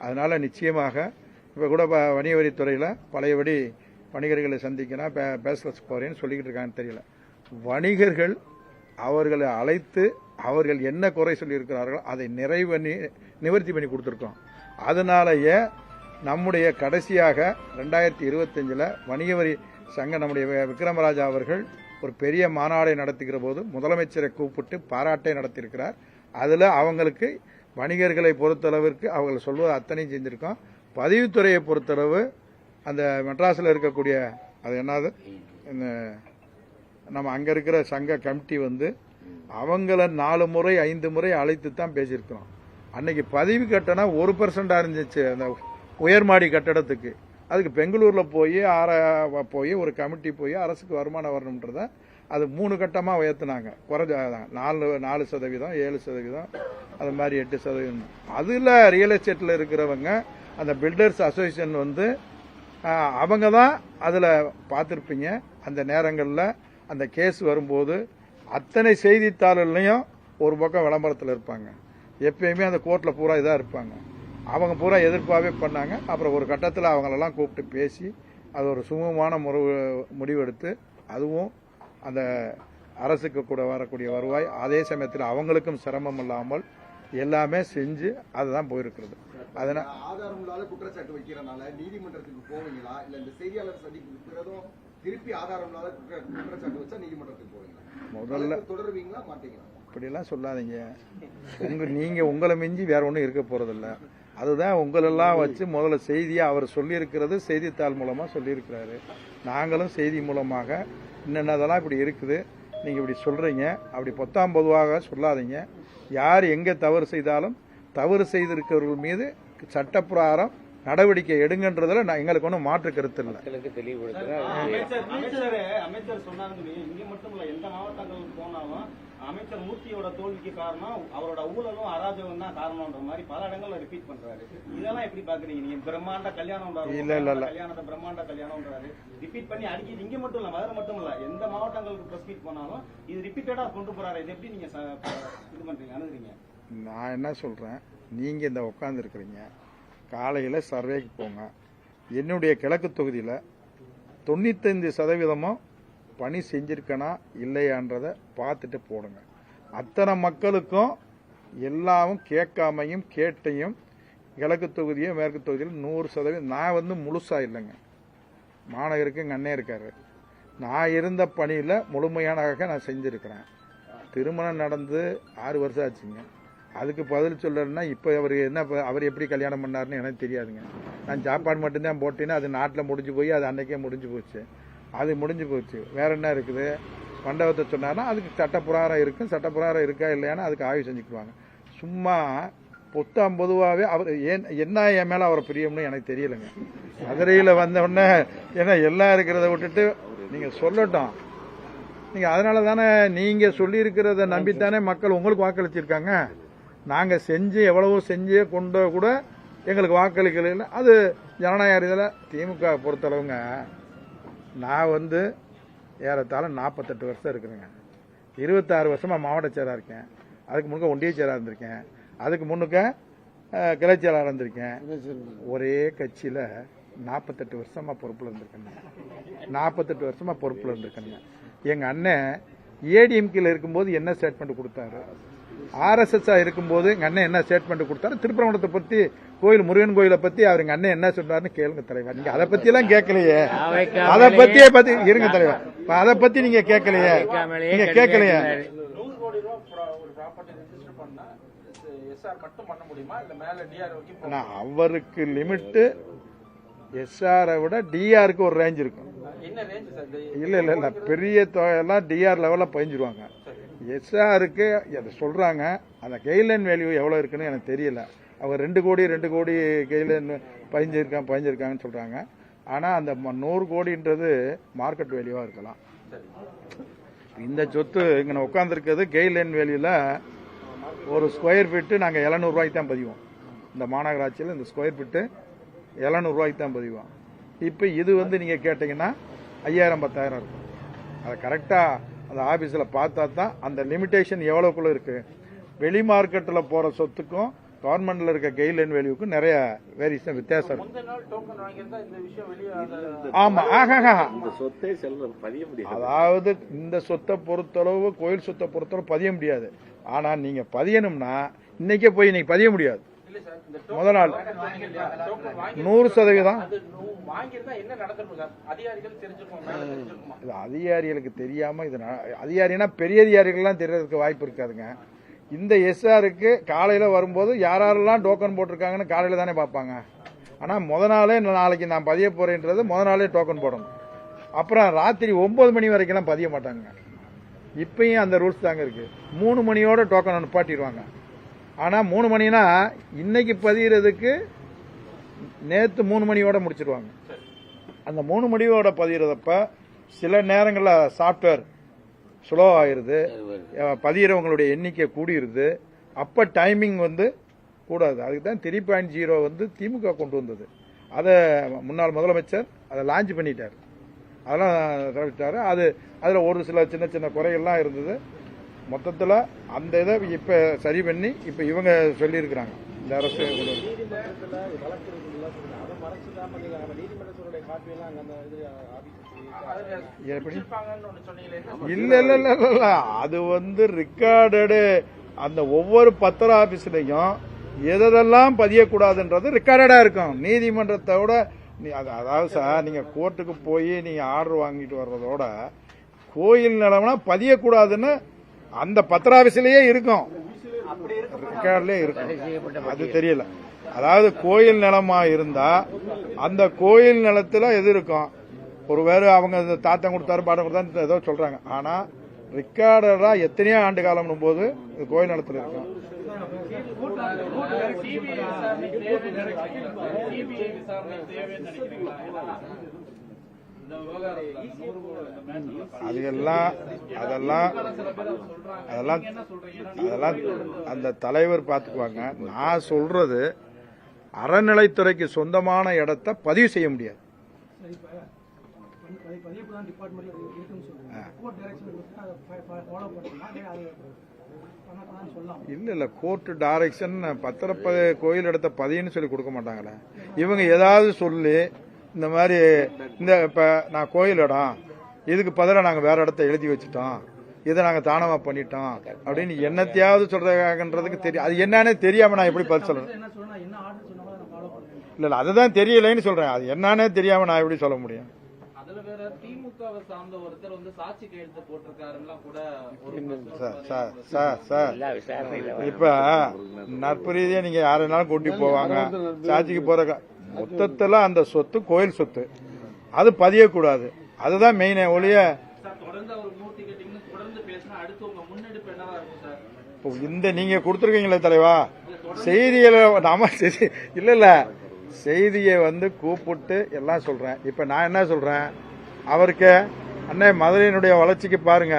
S3: அதனால நிச்சயமாக இப்போ கூட வணிக வரித்துறையில் பழையபடி வணிகர்களை சந்திக்கணும் பேசலஸ் போறேன்னு சொல்லிக்கிட்டு இருக்காங்கன்னு தெரியல. வணிகர்கள் அவர்களை அழைத்து அவர்கள் என்ன குறை சொல்லியிருக்கிறார்களோ அதை நிவர்த்தி பண்ணி கொடுத்துருக்கோம். அதனாலேயே நம்முடைய கடைசியாக 2025 வணிக வரி சங்க நம்முடைய விக்ரமராஜா அவர்கள் ஒரு பெரிய மாநாடை நடத்துகிற போது முதலமைச்சரை கூப்பிட்டு பாராட்டை நடத்தியிருக்கிறார். அதில் அவங்களுக்கு வணிகர்களை பொறுத்தளவிற்கு அவங்க சொல்வது அத்தனையும் செஞ்சுருக்கோம். பதிவுத்துறையை பொறுத்தளவு அந்த மெட்ராஸில் இருக்கக்கூடிய அது என்னது நம்ம அங்கே இருக்கிற சங்க கமிட்டி அவங்கள 4 முறை 5 முறை அழைத்து தான் பேசியிருக்கிறோம். அன்னைக்கு பதிவு கட்டணம் 1% இருந்துச்சு அந்த உயர்மாடி கட்டடத்துக்கு. அதுக்கு பெங்களூரில் போய் ஒரு கமிட்டி போய் அரசுக்கு வருமானம் வரணுன்றத அது 3 கட்டமாக உயர்த்தினாங்க. குறைஞ்ச 4%, 7%, அது மாதிரி 8%. அதில் ரியல் எஸ்டேட்டில் இருக்கிறவங்க அந்த பில்டர்ஸ் அசோசியேஷன் அவங்க தான் அதில் பார்த்துருப்பீங்க. அந்த நேரங்களில் அந்த கேஸ் வரும்போது அத்தனை செய்தித்தாள்கள்லையும் ஒரு பக்கம் விளம்பரத்தில் இருப்பாங்க. எப்பயுமே அந்த கோர்ட்டில் பூரா இதாக இருப்பாங்க. அவங்க பூரா எதிர்ப்பாகவே பண்ணாங்க. அப்புறம் ஒரு கட்டத்தில் அவங்களெல்லாம் கூப்பிட்டு பேசி அது ஒரு சுமூகமான முடிவெடுத்து அதுவும் அந்த அரசுக்கு கூட வரக்கூடிய வருவாய் அதே சமயத்தில் அவங்களுக்கும் சிரமம் இல்லாமல் எல்லாமே செஞ்சு அதுதான் போயிருக்கிறது. அதனால
S5: ஆதாரம் இல்லாத குற்றச்சாட்டு வைக்கிறனால நீதிமன்றத்துக்கு போவீங்களா இல்ல இந்த செய்தியாளர் சந்திக்கிறதும் திருப்பி ஆதாரம் இல்லாத குற்றச்சாட்டு வச்சா நீதிமன்றத்துக்கு போவீங்களா? முதல்ல தொடருவீங்களா மாட்டீங்களா?
S3: இப்படியெல்லாம் சொல்லாதீங்க. நீங்க உங்களை மிஞ்சி வேற ஒன்றும் இருக்க போறதில்ல. அதுதான் உங்களெல்லாம் வச்சு முதல்ல செய்தியை அவர் சொல்லியிருக்கிறது செய்தித்தாள் மூலமா சொல்லியிருக்கிறாரு. நாங்களும் செய்தி மூலமாக இன்னென்னதெல்லாம் இப்படி இருக்குது நீங்க இப்படி சொல்றீங்க, அப்படி பொத்தாம் பொதுவாக சொல்லாதீங்க. யார் எங்க தவறு செய்தாலும் தவறு செய்திருக்கிறவர்கள் மீது சட்டப்பிரகாரம் நடவடிக்கை எடுங்கன்றதுல எங்களுக்கு ஒன்றும் மாற்று கருத்து இல்லை.
S6: அமைச்சர் சொன்னாங்க இங்க மட்டும் இல்ல எந்த மாவட்டங்களுக்கு போனாலும் அமைச்சர் மூர்த்தியோட தோல்விக்கு காரணம் அவரோட ஊழலும் அராஜகம் தான் காரணம்ன்ற மாதிரி பல இடங்கள்ல ரிப்பீட் பண்றாரு. இதெல்லாம் எப்படி பாக்குறீங்க? நீங்க பிரம்மாண்ட கல்யாணம் கல்யாணத்தை பிரம்மாண்ட கல்யாணம்ன்றாரு ரிப்பீட் பண்ணி அடிக்கடி இங்க மட்டும் இல்ல மதுரை மட்டும் இல்ல எந்த மாவட்டங்களுக்கு பிரஸ் மீட் போனாலும் இது ரிப்பீட்டடா கொண்டு போறாரு. இது எப்படி நீங்க இது பண்றீங்க அணுகுறீங்க?
S3: நான் என்ன சொல்றேன், நீங்க இந்த உட்கார்ந்து இருக்கிறீங்க, காலையில் சர்வேக்கு போங்க. என்னுடைய கிழக்கு தொகுதியில் 95% பணி செஞ்சிருக்கனா இல்லையான்றதை பார்த்துட்டு போடுங்க. அத்தனை மக்களுக்கும் எல்லாமும் கேட்காமையும் கேட்டையும் கிழக்கு தொகுதியும் மேற்கு தொகுதியில் 100% நான் முழுசா இல்லைங்க. மாநகருக்கு எங்கள் அண்ணே இருக்காரு. நான் இருந்த பணியில் முழுமையானாக நான் செஞ்சிருக்கிறேன். திருமணம் நடந்து 6 வருஷம் ஆச்சுங்க. அதுக்கு பதில் சொல்லணும்னா இப்போ அவர் எப்படி கல்யாணம் பண்ணாருன்னு எனக்கு தெரியாதுங்க. நான் சாப்பாடு மட்டும்தான் போட்டேன்னா அது நாட்டில் முடிஞ்சு போய் அது அன்னைக்கே முடிஞ்சு போச்சு. அது முடிஞ்சு போச்சு. வேற என்ன இருக்குது? மண்டபத்தை சொன்னார்னா அதுக்கு சட்டப்பிரகாரம் இருக்கும். சட்டப்பிரகாரம் இருக்கா இல்லையானா அதுக்கு ஆய்வு செஞ்சுக்குவாங்க. சும்மா பொத்தாம் பொதுவாகவே அவர் என்ன என் மேலே அவரை பிரியம்னு எனக்கு தெரியலைங்க. மதுரையில் வந்தவுடனே ஏன்னா எல்லாம் இருக்கிறத விட்டுட்டு நீங்கள் சொல்லட்டும். நீங்கள் அதனால தானே நீங்கள் சொல்லியிருக்கிறத நம்பித்தானே மக்கள் உங்களுக்கு வாக்களிச்சிருக்காங்க. நாங்கள் செஞ்சு எவ்வளவோ செஞ்சு கொண்டு கூட எங்களுக்கு வாக்களிக்கல. அது ஜனநாயக இதில் திமுக பொறுத்தளவுங்க. நான் ஏறத்தாழ 48 வருஷம் இருக்கிறேங்க. 26 வருஷமாக மாவட்ட செயலாக இருக்கேன். அதுக்கு முன்னுக்க ஒன்றிய செயலாக இருந்திருக்கேன். அதுக்கு முன்னுக்க கிளை செயலாளர் இருந்திருக்கேன். ஒரே கட்சியில் 48 வருஷமாக பொறுப்பில் இருந்திருக்கேங்க. 48 வருஷமாக பொறுப்பில் இருந்திருக்கேங்க. எங்கள் அண்ணன் ஏடிஎம்கேல இருக்கும்போது என்ன ஸ்டேட்மெண்ட் கொடுத்தாரு, ஆர்எஸ்எஸ் இருக்கும்போது எங்க அண்ணன் என்ன ஸ்டேட்மெண்ட் கொடுத்தாரு, திருப்பரங்குன்றத்தை பத்தி கோயில் முருகன் கோயிலை பத்தி அவர் எங்க அண்ணன் என்ன சொன்னாருன்னு கேளுங்க தலைவர். நீங்க அதை பத்தி எல்லாம் கேட்கலையே. அதை பத்தியே பத்தி இருங்க தலைவர். அதை பத்தி நீங்க கேட்கலையே. நீங்க கேட்கலையே.
S4: 100 கோடி ரூபாய் ஒரு ப்ராப்பர்ட்டி ரெஜிஸ்டர் பண்ணா எஸ்ஆர் மட்டும் பண்ண முடியுமா இல்ல மேல டிஆர் வரைக்கும்?
S3: அவருக்கு லிமிட் எஸ்ஆரை விட டிஆருக்கு ஒரு ரேஞ்ச் இருக்கும்.
S4: என்ன ரேஞ்ச் சார்?
S3: இல்ல பெரிய தொகையெல்லாம் டிஆர் லெவல்ல பதிஞ்சிருவாங்க. எஸ்ஆருக்கு அதை சொல்றாங்க. அந்த கைட்லைன் வேல்யூ எவ்வளவு இருக்குன்னு எனக்கு தெரியல. அவங்க 2 கோடி கைட்லைன் பதிஞ்சிருக்காங்கன்னு சொல்றாங்க. ஆனா அந்த 100 கோடின்றது மார்க்கெட் வேல்யூவா இருக்கலாம். இந்த சொத்து இங்க உட்கார்ந்துருக்கிறது கைட்லைன் வேல்யூல ஒரு ஸ்கொயர் ஃபீட்டு நாங்கள் 700 ரூபாய்க்கு தான் பதிவோம். இந்த மாநகராட்சியில் இந்த ஸ்கொயர் ஃபீட்டு 700 ரூபாய்க்கு தான் பதிவோம். இப்போ இது நீங்கள் கேட்டிங்கன்னா 5000-10,000 இருக்கும். அதை கரெக்டாக அந்த ஆஃபீஸில் பார்த்தா தான் அந்த லிமிட்டேஷன் எவ்வளோக்குள்ள இருக்குது. வெளி மார்க்கெட்டில் போகிற சொத்துக்கும் கவர்மெண்ட்ல இருக்க கைட்லைன் வேல்யூக்கும் நிறைய வேரியேஷன் வித்தியாசம் இருக்கு. ஆமா, அதாவது இந்த சொத்தை பொறுத்தளவு கோயில் சொத்தை பொறுத்தளவு பதிய முடியாது. ஆனா நீங்க பதியணும்னா இன்னைக்கே போய் இன்னைக்கு பதிய முடியாது. முத நாள் 100%. இது அதிகாரிகளுக்கு தெரியாம இது அதிகாரினா பெரிய அதிகாரிகள்லாம் தெரியறதுக்கு வாய்ப்பு இருக்காதுங்க. இந்த எஸ்ஆருக்கு காலையில வரும்போது யாரெல்லாம் டோக்கன் போட்டிருக்காங்கன்னு காலையில தானே பார்ப்பாங்க. ஆனா முத நாளே நாளைக்கு நான் பதிய போறேன்றது முத நாளே டோக்கன் போடணும். அப்புறம் ராத்திரி 9 மணி வரைக்கும் பதிய மாட்டாங்க. இப்பயும் அந்த ரூல்ஸ் தாங்க இருக்கு. 3 மணியோட டோக்கன் நிப்பாட்டிடுவாங்க. ஆனா 3 மணினா இன்னைக்கு பதியறதுக்கு நேத்து 3 மணியோட முடிச்சிருவாங்க. அந்த 3 மணியோட பதியறதப்ப சில நேரங்களில் சாஃப்ட்வேர் ஸ்லோ ஆயிருது, பதியறவங்களுடைய எண்ணிக்கை கூடியிருது. அப்ப டைமிங் கூடாது. அதுக்கு தான் 3.0 திமுக கொண்டு வந்தது. அதை முன்னாள் முதலமைச்சர் அதை லான்ச் பண்ணிட்டார். அதெல்லாம் தவிர்த்தாரு. அதுல ஒரு சில சின்ன சின்ன குறைகள்லாம் இருந்தது. மொத்தத்தில் அந்த இதை இப்ப சரி பண்ணி இப்ப இவங்க சொல்லி இருக்கிறாங்க இந்த அரசு. இல்ல இல்ல இல்ல இல்ல அது ரெக்கார்டடு. அந்த ஒவ்வொரு பத்திர ஆபீஸ்லயும் எதெல்லாம் பதியக்கூடாதுன்றது ரெக்கார்டடா இருக்கும். நீதிமன்றத்தோட அதாவது சார், நீங்க கோர்ட்டுக்கு போய் நீங்க ஆர்டர் வாங்கிட்டு வர்றதோட கோயில் நிலம்னா பதியக்கூடாதுன்னு அந்த பத்திர ஆபீஸ்லயே இருக்கும், ரெக்கார்ட்லயே இருக்கும். அது தெரியல. அதாவது கோயில் நிலமா இருந்தா அந்த கோயில் நிலத்துல எது இருக்கும், ஒருவேளை அவங்க தாத்தம் கொடுத்தாரு பாடம் கொடுத்தாரு ஏதோ சொல்றாங்க. ஆனா ரெக்கார்டரா எத்தனையோ ஆண்டு காலம் போது கோயில் நிலத்துல இருக்கும். அதெல்லாம் அந்த தலைவர் பாத்துக்குவாங்க. நான் சொல்றது அறநிலைத்துறைக்கு சொந்தமான இடத்தை பதிவு செய்ய முடியாது. இல்ல கோர்ட் டைரக்ஷன் கோயில் இடத்த பதின்னு சொல்லி கொடுக்க மாட்டாங்களே. இவங்க ஏதாவது சொல்லி இந்த மாதிரி இப்ப நான் கோயில் இடம் இதுக்கு பதிலா நாங்க வேற இடத்த எழுதி வச்சுட்டோம், இதை நாங்க தானமா பண்ணிட்டோம் அப்படின்னு என்னத்தையாவது சொல்றதுக்கு தெரியும். அது என்னன்னு தெரியாம நான் எப்படி பதில் சொல்றேன்? இல்ல அதுதான் தெரியலன்னு சொல்றேன். அது என்னன்னு தெரியாம நான் எப்படி சொல்ல முடியும்?
S4: திமுகவை சார்ந்த ஒருத்தர் சாட்சி கையெழுத்து போட்டிருக்காருலாம் கூட
S3: இப்ப நட்பு ரீதியா நீங்க யாருனாலும் கூட்டி போவாங்க சாட்சிக்கு போற. மொத்தத்துல அந்த சொத்து கோயில் சொத்து, அது பதியக்கூடாது. அதுதான் மெயினே ஒழிய இந்த நீங்க கொடுத்துருக்கீங்களே தலைவா செய்திகளை நாம இல்ல செய்தியை கூப்பிட்டு எல்லாம் சொல்றேன். இப்ப நான் என்ன சொல்றேன், அவருக்கு அண்ணே மதுரையினுடைய வளர்ச்சிக்கு பாருங்க,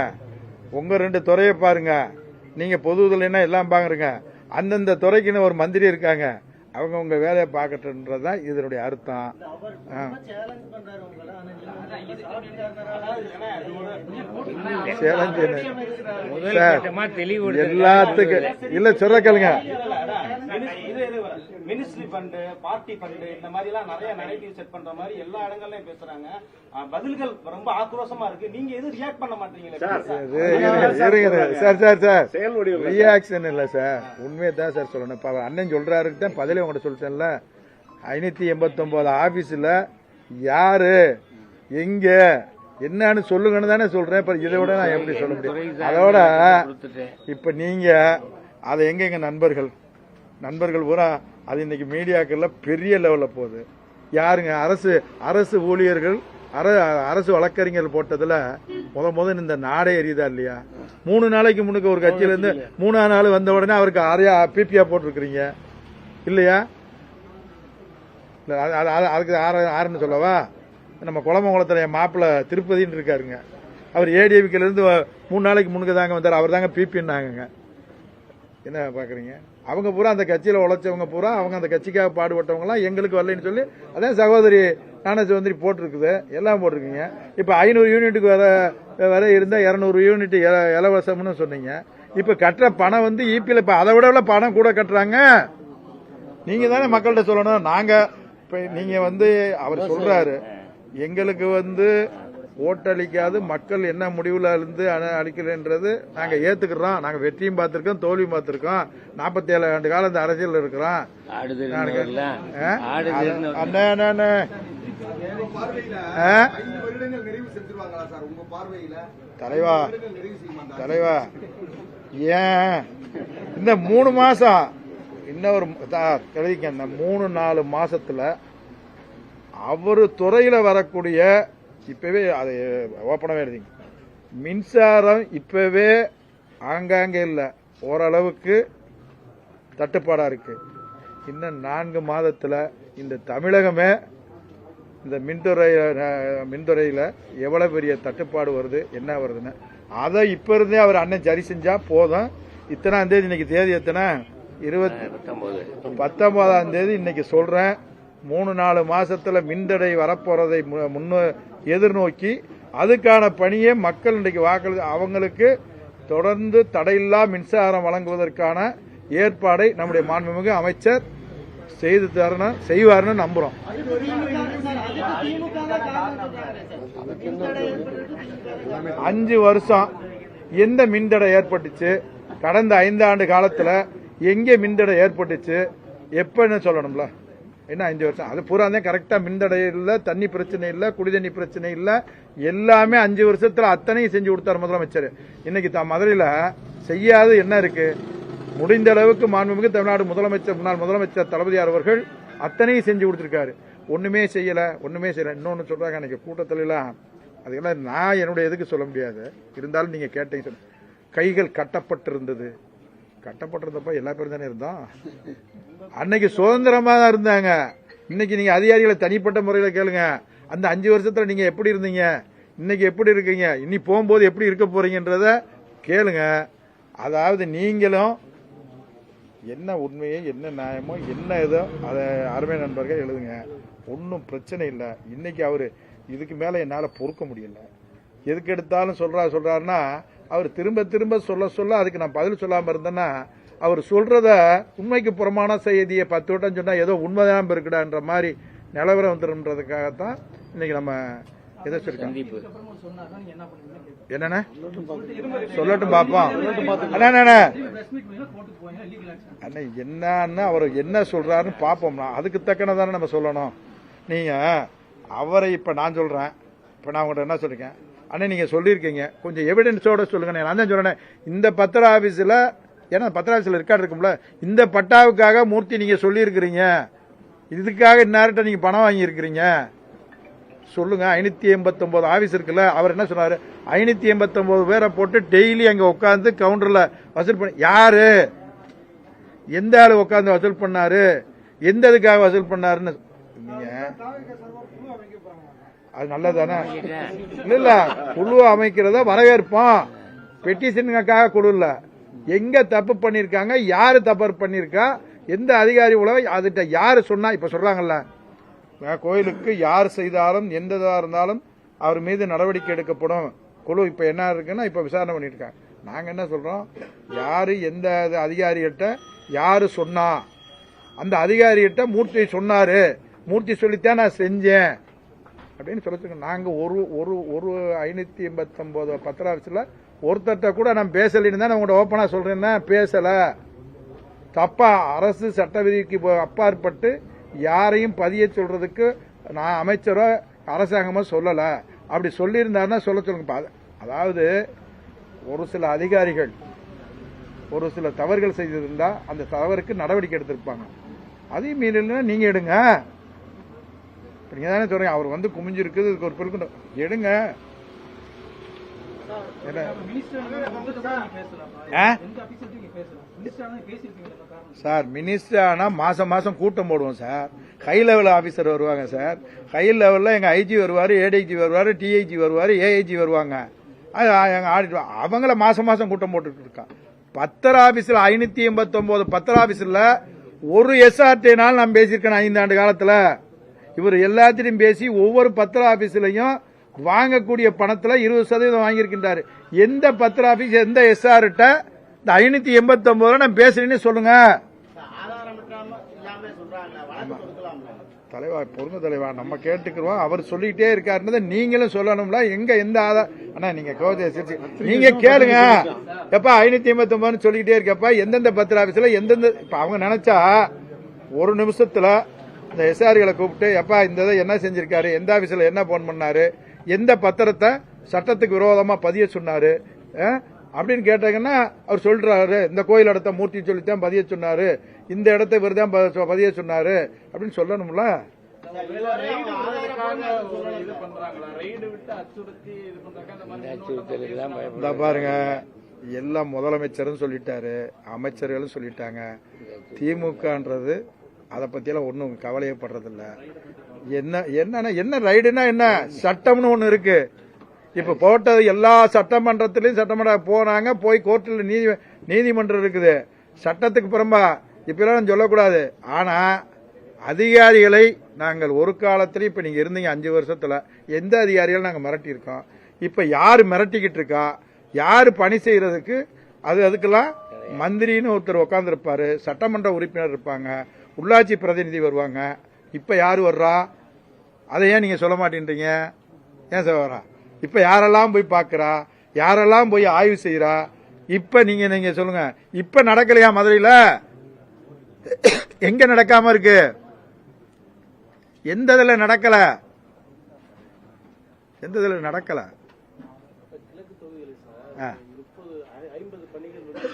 S3: உங்க 2 துறையை பாருங்க, நீங்க பொதுதுலைன்னா எல்லாம் பாருங்க, அந்தந்த துறைக்குன்னு ஒரு மந்திரி இருக்காங்க, அவங்க உங்க வேலையை பார்க்கட்டுன்றதுதான் இதனுடைய அர்த்தம். எல்லாத்துக்கும் இல்ல சொல்ற கேளுங்க.
S6: மினிஸ்ட்ரி ஃபண்ட், பார்ட்டி ஃபண்ட், இந்த மாதிரி எல்லாம் நிறைய நரேட்டிவ் செட் பண்ற மாதிரி எல்லா இடங்கள்லயும் பேசுறாங்க. பதில்கள் ரொம்ப ஆக்ரோஷமா இருக்கு. நீங்க எதுவும் ரியாக்ட் பண்ண மாட்டீங்களா?
S3: சார் ரியாக்ஷன் இல்ல சார், உண்மையை தான் சார் சொல்லணும். இப்ப அண்ணன் சொல்றாருக்கு தான் பதிலே உங்கள்கிட்ட சொல்லிட்டேன்ல. 589 ஆபீஸ்ல யாரு எங்க என்னன்னு சொல்லுங்கன்னு தானே சொல்றேன். இப்ப இதை விட நான் எப்படி சொல்ல முடியும்? அதோட இப்ப நீங்க அதை எங்க நண்பர்கள் பூரா அது இன்னைக்கு மீடியாக்கள்ல பெரிய லெவல்ல போகுது. யாருங்க அரசு ஊழியர்கள் அரசு வழக்கறிஞர்கள் போட்டதுல முத இந்த நாடே எரியுதா இல்லையா? 3 நாளைக்கு முன்னுக்கு ஒரு கட்சியில இருந்து 3ஆம் நாள் வந்த உடனே அவருக்கு பிபிஆ போட்டிருக்கிறீங்க இல்லையா? அதுக்கு ஆறுன்னு சொல்லவா? நம்ம குளமங்குளத்துல என் மாப்பிள்ள திருப்பதின்னு இருக்காருங்க, அவர் ஏடிஎம்கேல இருந்து 3 நாளைக்கு முன்னுக்கு தாங்க வந்தார். அவர் தாங்க பிபின்னாங்க. என்ன பாக்குறீங்க? அவங்க பூரா அந்த கட்சியில உழைச்சவங்க பூரா அவங்க அந்த கட்சிக்காக பாடுபட்டவங்க எல்லாம் எங்களுக்கு வரலன்னு சொல்லி அதான் சகோதரி ஞானசேகரி போட்டிருக்குது, எல்லாம் போட்டிருக்கீங்க. இப்ப 500 யூனிட்டுக்கு வர இருந்தா 200 யூனிட் இலவசம்னு சொன்னீங்க. இப்ப கட்டுற பணம் இபில இப்ப அதை விட பணம் கூட கட்டுறாங்க. நீங்க தானே மக்கள்கிட்ட சொல்லணும். நாங்க இப்ப நீங்க அவர் சொல்றாரு எங்களுக்கு ஓட்டளிக்காது மக்கள் என்ன முடிவுல இருந்து அளிக்கலன்றது நாங்க ஏத்துக்கிறோம். நாங்க வெற்றியும் பார்த்திருக்கோம், தோல்வியும் பார்த்திருக்கோம். 47 ஆண்டு காலம் இந்த அரசியல் இருக்கிறோம். தலைவா ஏன் இந்த 3 மாசம் இன்னொரு கழிக்க இந்த 3-4 மாசத்துல அவரு துறையில வரக்கூடிய இப்பவே அதை ஓப்பனாவே எழுதிங்க. மின்சாரம் இப்பவே ஆங்காங்க இல்ல, ஓரளவுக்கு தட்டுப்பாடா இருக்கு. இன்னும் 4 மாதத்துல இந்த தமிழகமே இந்த மின்துறையில எவ்வளவு பெரிய தட்டுப்பாடு வருது, என்ன வருதுன்னு அதை இப்ப இருந்தே அவர் அண்ணன் சரி செஞ்சா போதும். இத்தனாம் தேதி இன்னைக்கு தேதி எத்தனை 19ஆம் தேதி இன்னைக்கு சொல்றேன். 3-4 மாசத்துல மின்தடை வரப்போறதை எதிர்நோக்கி அதுக்கான பணியை மக்கள் இன்றைக்கு வாக்களி அவங்களுக்கு தொடர்ந்து தடையில்லா மின்சாரம் வழங்குவதற்கான ஏற்பாடை நம்முடைய மாண்புமிகு அமைச்சர் செய்வார்னு நம்புறோம். 5 வருஷம் எந்த மின்தடை ஏற்பட்டுச்சு, கடந்த 5 ஆண்டு காலத்துல எங்கே மின்தடை ஏற்பட்டுச்சு, எப்பன்னு சொல்லணும்ல. என்ன 5 வருஷம் அது பூரா தான் கரெக்டா மின்தடை இல்ல, தண்ணி பிரச்சனை இல்ல, குடிதண்ணி பிரச்சனை இல்ல, எல்லாமே 5 வருஷத்துல அத்தனையும் செஞ்சு கொடுத்தார் முதலமைச்சர். இன்னைக்கு மதுரையில செய்யாது என்ன இருக்கு? முடிந்த அளவுக்கு மாண்புமிகு தமிழ்நாடு முன்னாள் முதலமைச்சர் தளபதியார் அவர்கள் அத்தனையும் செஞ்சு கொடுத்திருக்காரு. ஒண்ணுமே செய்யல. இன்னொன்னு சொல்றாங்க அன்னைக்கு கூட்டத்துல எல்லாம், அதுக்கெல்லாம் நான் என்னுடைய எதுக்கு சொல்ல முடியாது. இருந்தாலும் நீங்க கேட்டீங்க, கைகள் கட்டப்பட்டிருந்தது. கட்டப்பட்டிருந்தப்ப எல்லா பேரும் தானே இருந்தோம். அன்னைக்கு சுதந்திரமா தான் இருந்தாங்க. இன்னைக்கு நீங்க அதிகாரிகளை தனிப்பட்ட முறையில கேளுங்க, அந்த 5 வருஷத்துல நீங்க எப்படி இருந்தீங்க, இன்னைக்கு எப்படி இருக்கீங்க, இனி போகும்போது எப்படி இருக்க போறீங்கன்றத கேளுங்க. அதாவது நீங்களும் என்ன உண்மையோ என்ன நியாயமோ என்ன இதோ அதை அருமை நண்பர்கள் எழுதுங்க. ஒன்றும் பிரச்சனை இல்லை. இன்னைக்கு அவரு இதுக்கு மேல என்னால பொறுக்க முடியல. எதுக்கு எடுத்தாலும் சொல்றாருன்னா அவர் திரும்ப திரும்ப சொல்ல அதுக்கு நான் பதில் சொல்லாம இருந்தேன்னா அவர் சொல்றத உண்மைக்கு புறமான செய்தியை 10 வட்டம் சொன்னா ஏதோ உண்மைதான் இருக்குடான்ற மாதிரி நிலவரம் வந்துருன்றதுக்காகத்தான் இன்னைக்கு நம்ம எதை சொல்லிருக்கோம். என்னண்ணே சொல்லட்டும் பாப்போம். அண்ணா என்னன்னு அவர் என்ன சொல்றாருன்னு பாப்போம்னா அதுக்கு தக்கனதானே நம்ம சொல்லணும். நீங்க அவரை இப்ப நான் சொல்றேன், இப்ப நான் உங்கள்கிட்ட என்ன சொல்லிருக்கேன், அண்ணா நீங்க சொல்லியிருக்கீங்க கொஞ்சம் எவிடன்ஸோட சொல்லுங்க. நான் தான் சொல்றேன், இந்த பத்திர ஆபீஸ்ல, ஏன்னா பத்திர ஆபீஸ்ல ரெக்கார்டு இருக்கும்ல, இந்த பட்டாவுக்காக மூர்த்தி நீங்க சொல்லி இருக்கிறீங்க, இதுக்காக இன்னார்கிட்ட நீங்க பணம் வாங்கி இருக்கிறீங்க சொல்லுங்க. 589 ஆபீஸ் இருக்குல்ல, அவர் என்ன சொன்னாரு, 589 பேரை போட்டு டெய்லி அங்க உட்காந்து கவுண்டர்ல வசூல் பண்ண யாரு, எந்த ஆளு உட்காந்து வசூல் பண்ணாரு, எந்த இதுக்காக வசூல் பண்ணாருன்னு அது நல்லதானே? இல்ல குழு அமைக்கிறத வரவேற்போம். பெட்டிஷனுக்காக குழு இல்ல. எங்க தப்பு பண்ணிருக்காங்க, யாரு தப்பு பண்ணிருக்கா, எந்த அதிகாரி உலக அதுட்ட யாரு சொன்னா, இப்ப சொல்றாங்கல்ல கோயிலுக்கு யார் செய்தாலும் எந்த இதா இருந்தாலும் அவர் மீது நடவடிக்கை எடுக்கப்படும் குழு. இப்ப என்ன இருக்குன்னா இப்ப விசாரணை பண்ணிட்டு இருக்காங்க. நாங்க என்ன சொல்றோம், யாரு எந்த அதிகாரிகிட்ட யாரு சொன்னா, அந்த அதிகாரிகிட்ட மூர்த்தி சொன்னாரு, மூர்த்தி சொல்லித்தான் நான் செஞ்சேன் அப்படின்னு சொல்லிட்டு நாங்க ஒரு 589 பத்திர ஆபீஸ்ல ஒருத்தர்கிட்ட கூட நான் பேசலன்னு தான் உங்கள்கிட்ட ஓப்பனா சொல்றேன்னா, பேசல. தப்பா அரசு சட்ட விதிக்கு அப்பாற்பட்டு யாரையும் பதிய சொல்றதுக்கு நான் அமைச்சரோ அரசாங்கமோ சொல்லல. அப்படி சொல்லியிருந்தாருன்னா சொல்ல சொல்லுங்க. அதாவது ஒரு சில அதிகாரிகள் ஒரு சில தவறுகள் செய்திருந்தா அந்த தவறுக்கு நடவடிக்கை எடுத்திருப்பாங்க. அதையும் மீறல நீங்க எடுங்க. நீங்க தானே சொல்றீங்க அவர் வந்து குமிஞ்சிருக்கு, இதுக்கு ஒரு பெருக்கு எடுங்க. சார் மினிஸ்டர் ஆனா மாசம் மாசம் கூட்டம் போடுவோம் சார். ஹை லெவல் ஆபீசர் வருவாங்க சார். ஹை லெவல்ல எங்க ஐஜி வருவாரு, ஏடிஜி வருவாரு, டிஐஜி வருவாரு, ஏஐஜி வருவாங்க. எங்க ஆடிட்டு அவங்கள மாசம் மாசம் கூட்டம் போட்டுட்டு இருக்கான். பத்திர ஆபீஸ்ல 589 பத்திர ஆபீஸ்ல ஒரு எஸ்ஆர்டினாலும் நான் பேசியிருக்கேன் 5 ஆண்டு காலத்துல. இவர் எல்லாத்திலையும் பேசி ஒவ்வொரு பத்திர ஆபீஸ்லயும் வாங்கக்கூடிய பணத்துல 20% வாங்கியிருக்கின்றாரு. எந்த பத்திர ஆபீஸ் எந்த எஸ்ஆர்ட்ட இந்த 589 நான் பேசுறேன்னு சொல்லுங்க. தலைவா பொறுங்க தலைவா, நம்ம கேட்டுக்கிறோம். அவர் சொல்லிக்கிட்டே இருக்காருன்றதை நீங்களும் சொல்லணும்ல. எங்க எந்த அண்ணா நீங்க நீங்க கேளுங்க. எப்பா 589 சொல்லிக்கிட்டே இருக்கப்பா, எந்தெந்த பத்திர ஆபீஸ்ல எந்தெந்த இப்ப அவங்க நினைச்சா ஒரு நிமிஷத்துல இந்த எஸ்ஆர்களை கூப்பிட்டு எப்பா இந்த இதை என்ன செஞ்சிருக்காரு, எந்த ஆபீஸ்ல என்ன போன் பண்ணாரு, எந்த பத்திரத்தை சட்டத்துக்கு விரோதமா பதிய சொன்னாரு அப்படின்னு கேட்டாங்கன்னா அவர் சொல்றாரு, இந்த கோயில் இடத்த மூர்த்தி சொல்லித்தான் பதிய சொன்னாரு, இந்த இடத்த இவர் தான் பதிய சொன்னாரு அப்படின்னு சொல்லணும்ல. இந்த பாருங்க, எல்லாம் முதலமைச்சரும் சொல்லிட்டாரு, அமைச்சர்களும் சொல்லிட்டாங்க. திமுகன்றது அதை பத்தியெல்லாம் ஒன்றும் கவலையப்படுறதில்ல. என்ன ரைடுனா என்ன, சட்டம்னு ஒண்ணு இருக்கு. இப்ப போட்டது எல்லா சட்டமன்றத்திலையும் சட்டமன்ற போனாங்க, போய் கோர்ட்டில் நீதிமன்றம் இருக்குது. சட்டத்துக்கு புறம்பா இப்பெல்லாம் சொல்லக்கூடாது. ஆனா அதிகாரிகளை நாங்கள் ஒரு காலத்திலேயும் இப்ப நீங்க இருந்தீங்க 5 வருஷத்துல எந்த அதிகாரிகள் நாங்க மிரட்டி இருக்கோம். இப்ப யாரு மிரட்டிக்கிட்டு இருக்கா, யாரு பணி செய்யறதுக்கு அதுக்கெல்லாம் மந்திரின்னு ஒருத்தர் உட்கார்ந்து இருப்பாரு, சட்டமன்ற உறுப்பினர் இருப்பாங்க, உள்ளாட்சி பிரதிநிதி வருவாங்க. இப்ப யாரு வர்றா, அதை ஏன் நீங்க சொல்ல மாட்டேன்றீங்க? ஏன் சார் இப்ப யாரெல்லாம் போய் பாக்குறா, யாரெல்லாம் போய் ஆய்வு செய்யறா? இப்ப நீங்க சொல்லுங்க, இப்ப நடக்கலையா மதுரையில? எங்க நடக்காம இருக்கு? எந்த இதுல நடக்கல? எந்த இதுல நடக்கல?
S6: கிழக்கு தொகுதியில் சார் 50 பணிகள் வந்து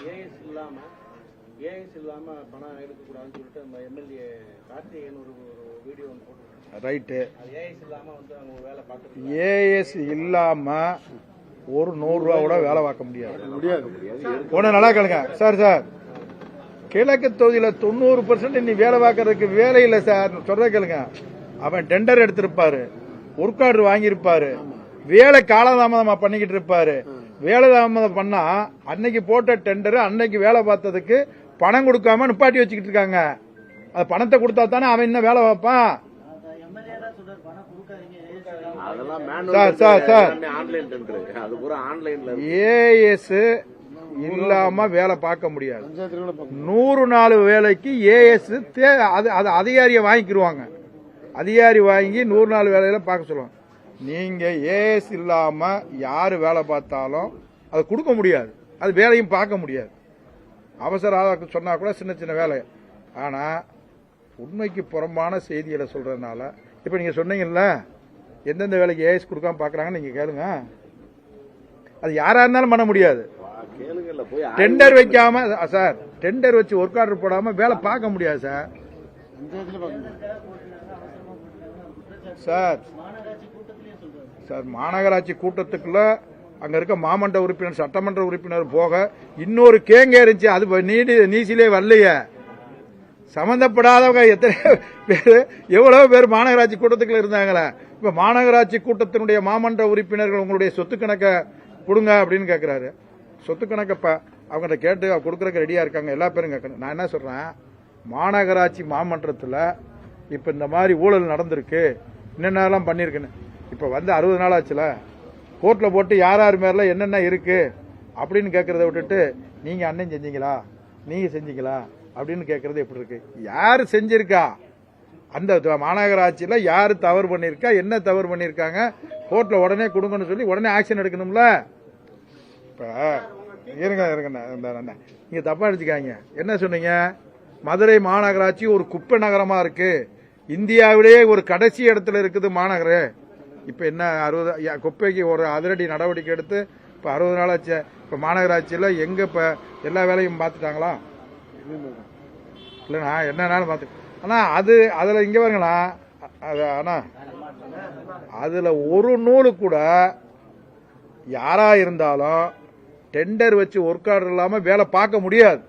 S6: ஏஎஸ் இல்லாம பணம் எடுக்கக்கூடாதுன்னு சொல்லிட்டு நம்ம எம்எல்ஏ கார்த்திகேயன் ஒரு வீடியோ ஒன்று போட்டு
S3: ரைட்டு.
S6: ஏஎஸ் இல்லாம வந்து அவங்க வேலை பார்த்து
S3: ஏஎஸ் இல்லாம ஒரு 100 ரூபா கூட வேலை பார்க்க முடியாது. ஒண்ணு நல்லா கேளுங்க சார். கிழக்கு தொகுதியில 90% நீ வேலை பார்க்கறதுக்கு வேலை இல்லை சார். சொல்ற கேளுங்க, அவன் டெண்டர் எடுத்திருப்பாரு, ஒர்க் ஆர்டர் வாங்கியிருப்பாரு, வேலை காலதாமதமா பண்ணிக்கிட்டு இருப்பாரு. வேலை தாமதம் பண்ணா அன்னைக்கு போட்ட டெண்டர் அன்னைக்கு வேலை பார்த்ததுக்கு பணம் கொடுக்காம நிப்பாட்டி வச்சுக்கிட்டு இருக்காங்க. அது பணத்தை கொடுத்தா தானே அவன் இன்னும் வேலை பார்ப்பான். ஏஎஸ் இல்லாம வேலை பார்க்க முடியாது. 100 நாள் வேலைக்கு ஏஎஸ் அது அதிகாரியை வாங்கிக்கிருவாங்க. அதிகாரி வாங்கி 100 நாள் வேலையில பார்க்க சொல்லுவாங்க. நீங்க ஏஎஸ் இல்லாம யாரு வேலை பார்த்தாலும் அது கொடுக்க முடியாது, அது வேலையும் பார்க்க முடியாது. அவசர சொன்னா கூட சின்ன சின்ன வேலை. ஆனா உண்மைக்கு புறம்பான செய்திகளை சொல்றதுனால இப்ப நீங்க சொன்னீங்கல்ல எந்தெந்த வேலைக்கு ஏஎஸ் கொடுக்காம பாக்குறாங்கன்னு நீங்க கேளுங்க. அது யாரா இருந்தாலும் பண்ண முடியாது. டெண்டர் வைக்காம சார், டெண்டர் வச்சு ஒர்க் ஆர்டர் போடாம வேலை பார்க்க முடியாது சார். சார் மாநகராட்சி கூட்டத்துக்குள்ள அங்க இருக்க மாமன்ற உறுப்பினர் சட்டமன்ற உறுப்பினர் போக இன்னொரு கேங்க இருந்துச்சு, அது நீசிலே வரலையே. சம்பந்தப்படாதவங்க எத்தனை பேர் எவ்வளவு பேர் மாநகராட்சி கூட்டத்துக்குள்ள இருந்தாங்களே. இப்ப மாநகராட்சி கூட்டத்தினுடைய மாமன்ற உறுப்பினர்கள் உங்களுடைய சொத்து கணக்க கொடுங்க அப்படின்னு கேட்கிறாரு. சொத்து கணக்கப்ப அவங்ககிட்ட கேட்டு கொடுக்கறதுக்கு ரெடியா இருக்காங்க, எல்லா பேரும் கேட்கணும். நான் என்ன சொல்றேன், மாநகராட்சி மாமன்றத்தில் இப்ப இந்த மாதிரி ஊழல் நடந்திருக்கு, என்னென்னலாம் பண்ணிருக்குன்னு இப்ப வந்து 60 நாள் ஆச்சுல, கோர்ட்ல போட்டு யார் யார் மேல என்னென்ன இருக்கு அப்படின்னு கேட்கறத விட்டுட்டு நீங்க அண்ணன் செஞ்சீங்களா, நீங்க செஞ்சீங்களா அப்படின்னு கேட்கறது எப்படி இருக்கு? யாரு செஞ்சிருக்கா, அந்த மாநகராட்சியில யாரு தவறு பண்ணிருக்கா, என்ன தவறு பண்ணிருக்காங்க, கோர்ட்ல உடனே கொடுங்கன்னு சொல்லி உடனே ஆக்ஷன் எடுக்கணும்ல. இப்ப இருங்க நீங்க தப்பா எடுத்துக்காங்க. என்ன சொன்னீங்க, மதுரை மாநகராட்சி ஒரு குப்பை நகரமா இருக்கு, இந்தியாவிலேயே ஒரு கடைசி இடத்துல இருக்குது மாநகரம். இப்ப என்ன 60 குப்பைக்கு ஒரு அதிரடி நடவடிக்கை எடுத்து இப்ப 60 நாள் ஆச்சு. இப்ப மாநகராட்சியில எங்க இப்ப எல்லா வேலையும் பார்த்துட்டாங்களா? இல்லண்ணா என்னன்னாலும் பார்த்து. ஆனா அதுல இங்க பாருங்களா, ஆனா அதுல ஒரு நூலு கூட யாரா இருந்தாலும் டெண்டர் வச்சு ஒர்க் ஆர்டர் இல்லாம வேலை பார்க்க முடியாது,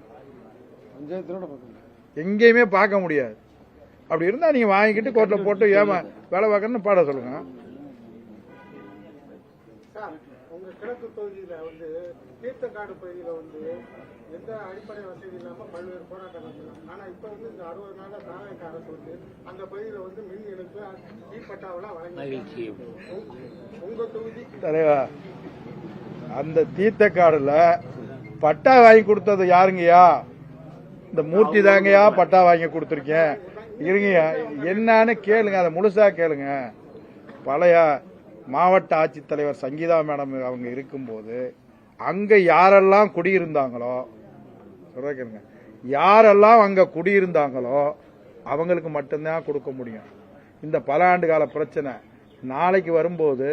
S3: எங்கேயுமே பார்க்க முடியாது. அப்படி இருந்தா நீங்க வாங்கிக்கிட்டு கோர்ட்ல போட்டு ஏமா வேலை பார்க்கணும்னு பாட சொல்லுங்க.
S7: உங்க கிழக்கு தொகுதியில வந்து தீர்த்தக்காடு பகுதியில வந்து எந்த அடிப்படை வசதி இல்லாம பல்வேறு போராட்டம் நடத்தலாம். ஆனா இப்ப வந்து இந்த 60 நாள தாவேக அரசு வந்து அந்த பகுதியில வந்து மின் இணைப்பு தீப்பட்டாவெல்லாம் வழங்கி உங்க தொகுதி
S3: தலைவா அந்த தீர்த்தக்காடுல பட்டா வாங்கி கொடுத்தது யாருங்கயா? இந்த மூர்த்தி தாங்கயா பட்டா வாங்கி கொடுத்துருக்கேன். இருங்க, என்னன்னு கேளுங்க, அதை முழுசா கேளுங்க. பழைய மாவட்ட ஆட்சித்தலைவர் சங்கீதா மேடம் அவங்க இருக்கும்போது அங்க யாரெல்லாம் குடியிருந்தாங்களோ, சொல்ற கேளுங்க, யாரெல்லாம் அங்க குடியிருந்தாங்களோ அவங்களுக்கு மட்டும்தான் கொடுக்க முடியும். இந்த பல ஆண்டு கால பிரச்சனை நாளைக்கு வரும்போது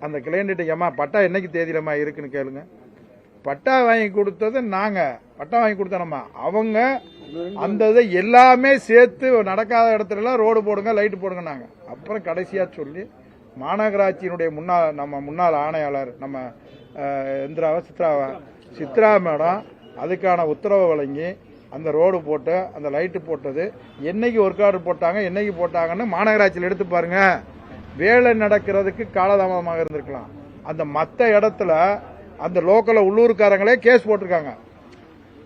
S3: அந்த கிளையன்ட் ஏமா பட்டா என்னைக்கு தேதியிலமா இருக்குன்னு கேளுங்க. பட்டா வாங்கி கொடுத்தது நாங்க, பட்டா வாங்கி கொடுத்தோம்மா, அவங்க அந்த இதை எல்லாமே சேர்த்து நடக்காத இடத்துல எல்லாம் ரோடு போடுங்க, லைட் போடுங்க நாங்க. அப்புறம் கடைசியா சொல்லி மாநகராட்சியினுடைய முன்னாள் ஆணையாளர் நம்ம சித்ரா மேடம் அதுக்கான உத்தரவு வழங்கி அந்த ரோடு போட்டு அந்த லைட்டு போட்டது என்னைக்கு ஒர்க் ஆர்டர் போட்டாங்க, என்னைக்கு போட்டாங்கன்னு மாநகராட்சியில் எடுத்து பாருங்க. வேலை நடக்கிறதுக்கு காலதாமதமாக இருந்திருக்கலாம். அந்த மற்ற இடத்துல அந்த லோக்கல்ல உள்ளூர்காரங்களே கேஸ் போட்டிருக்காங்க.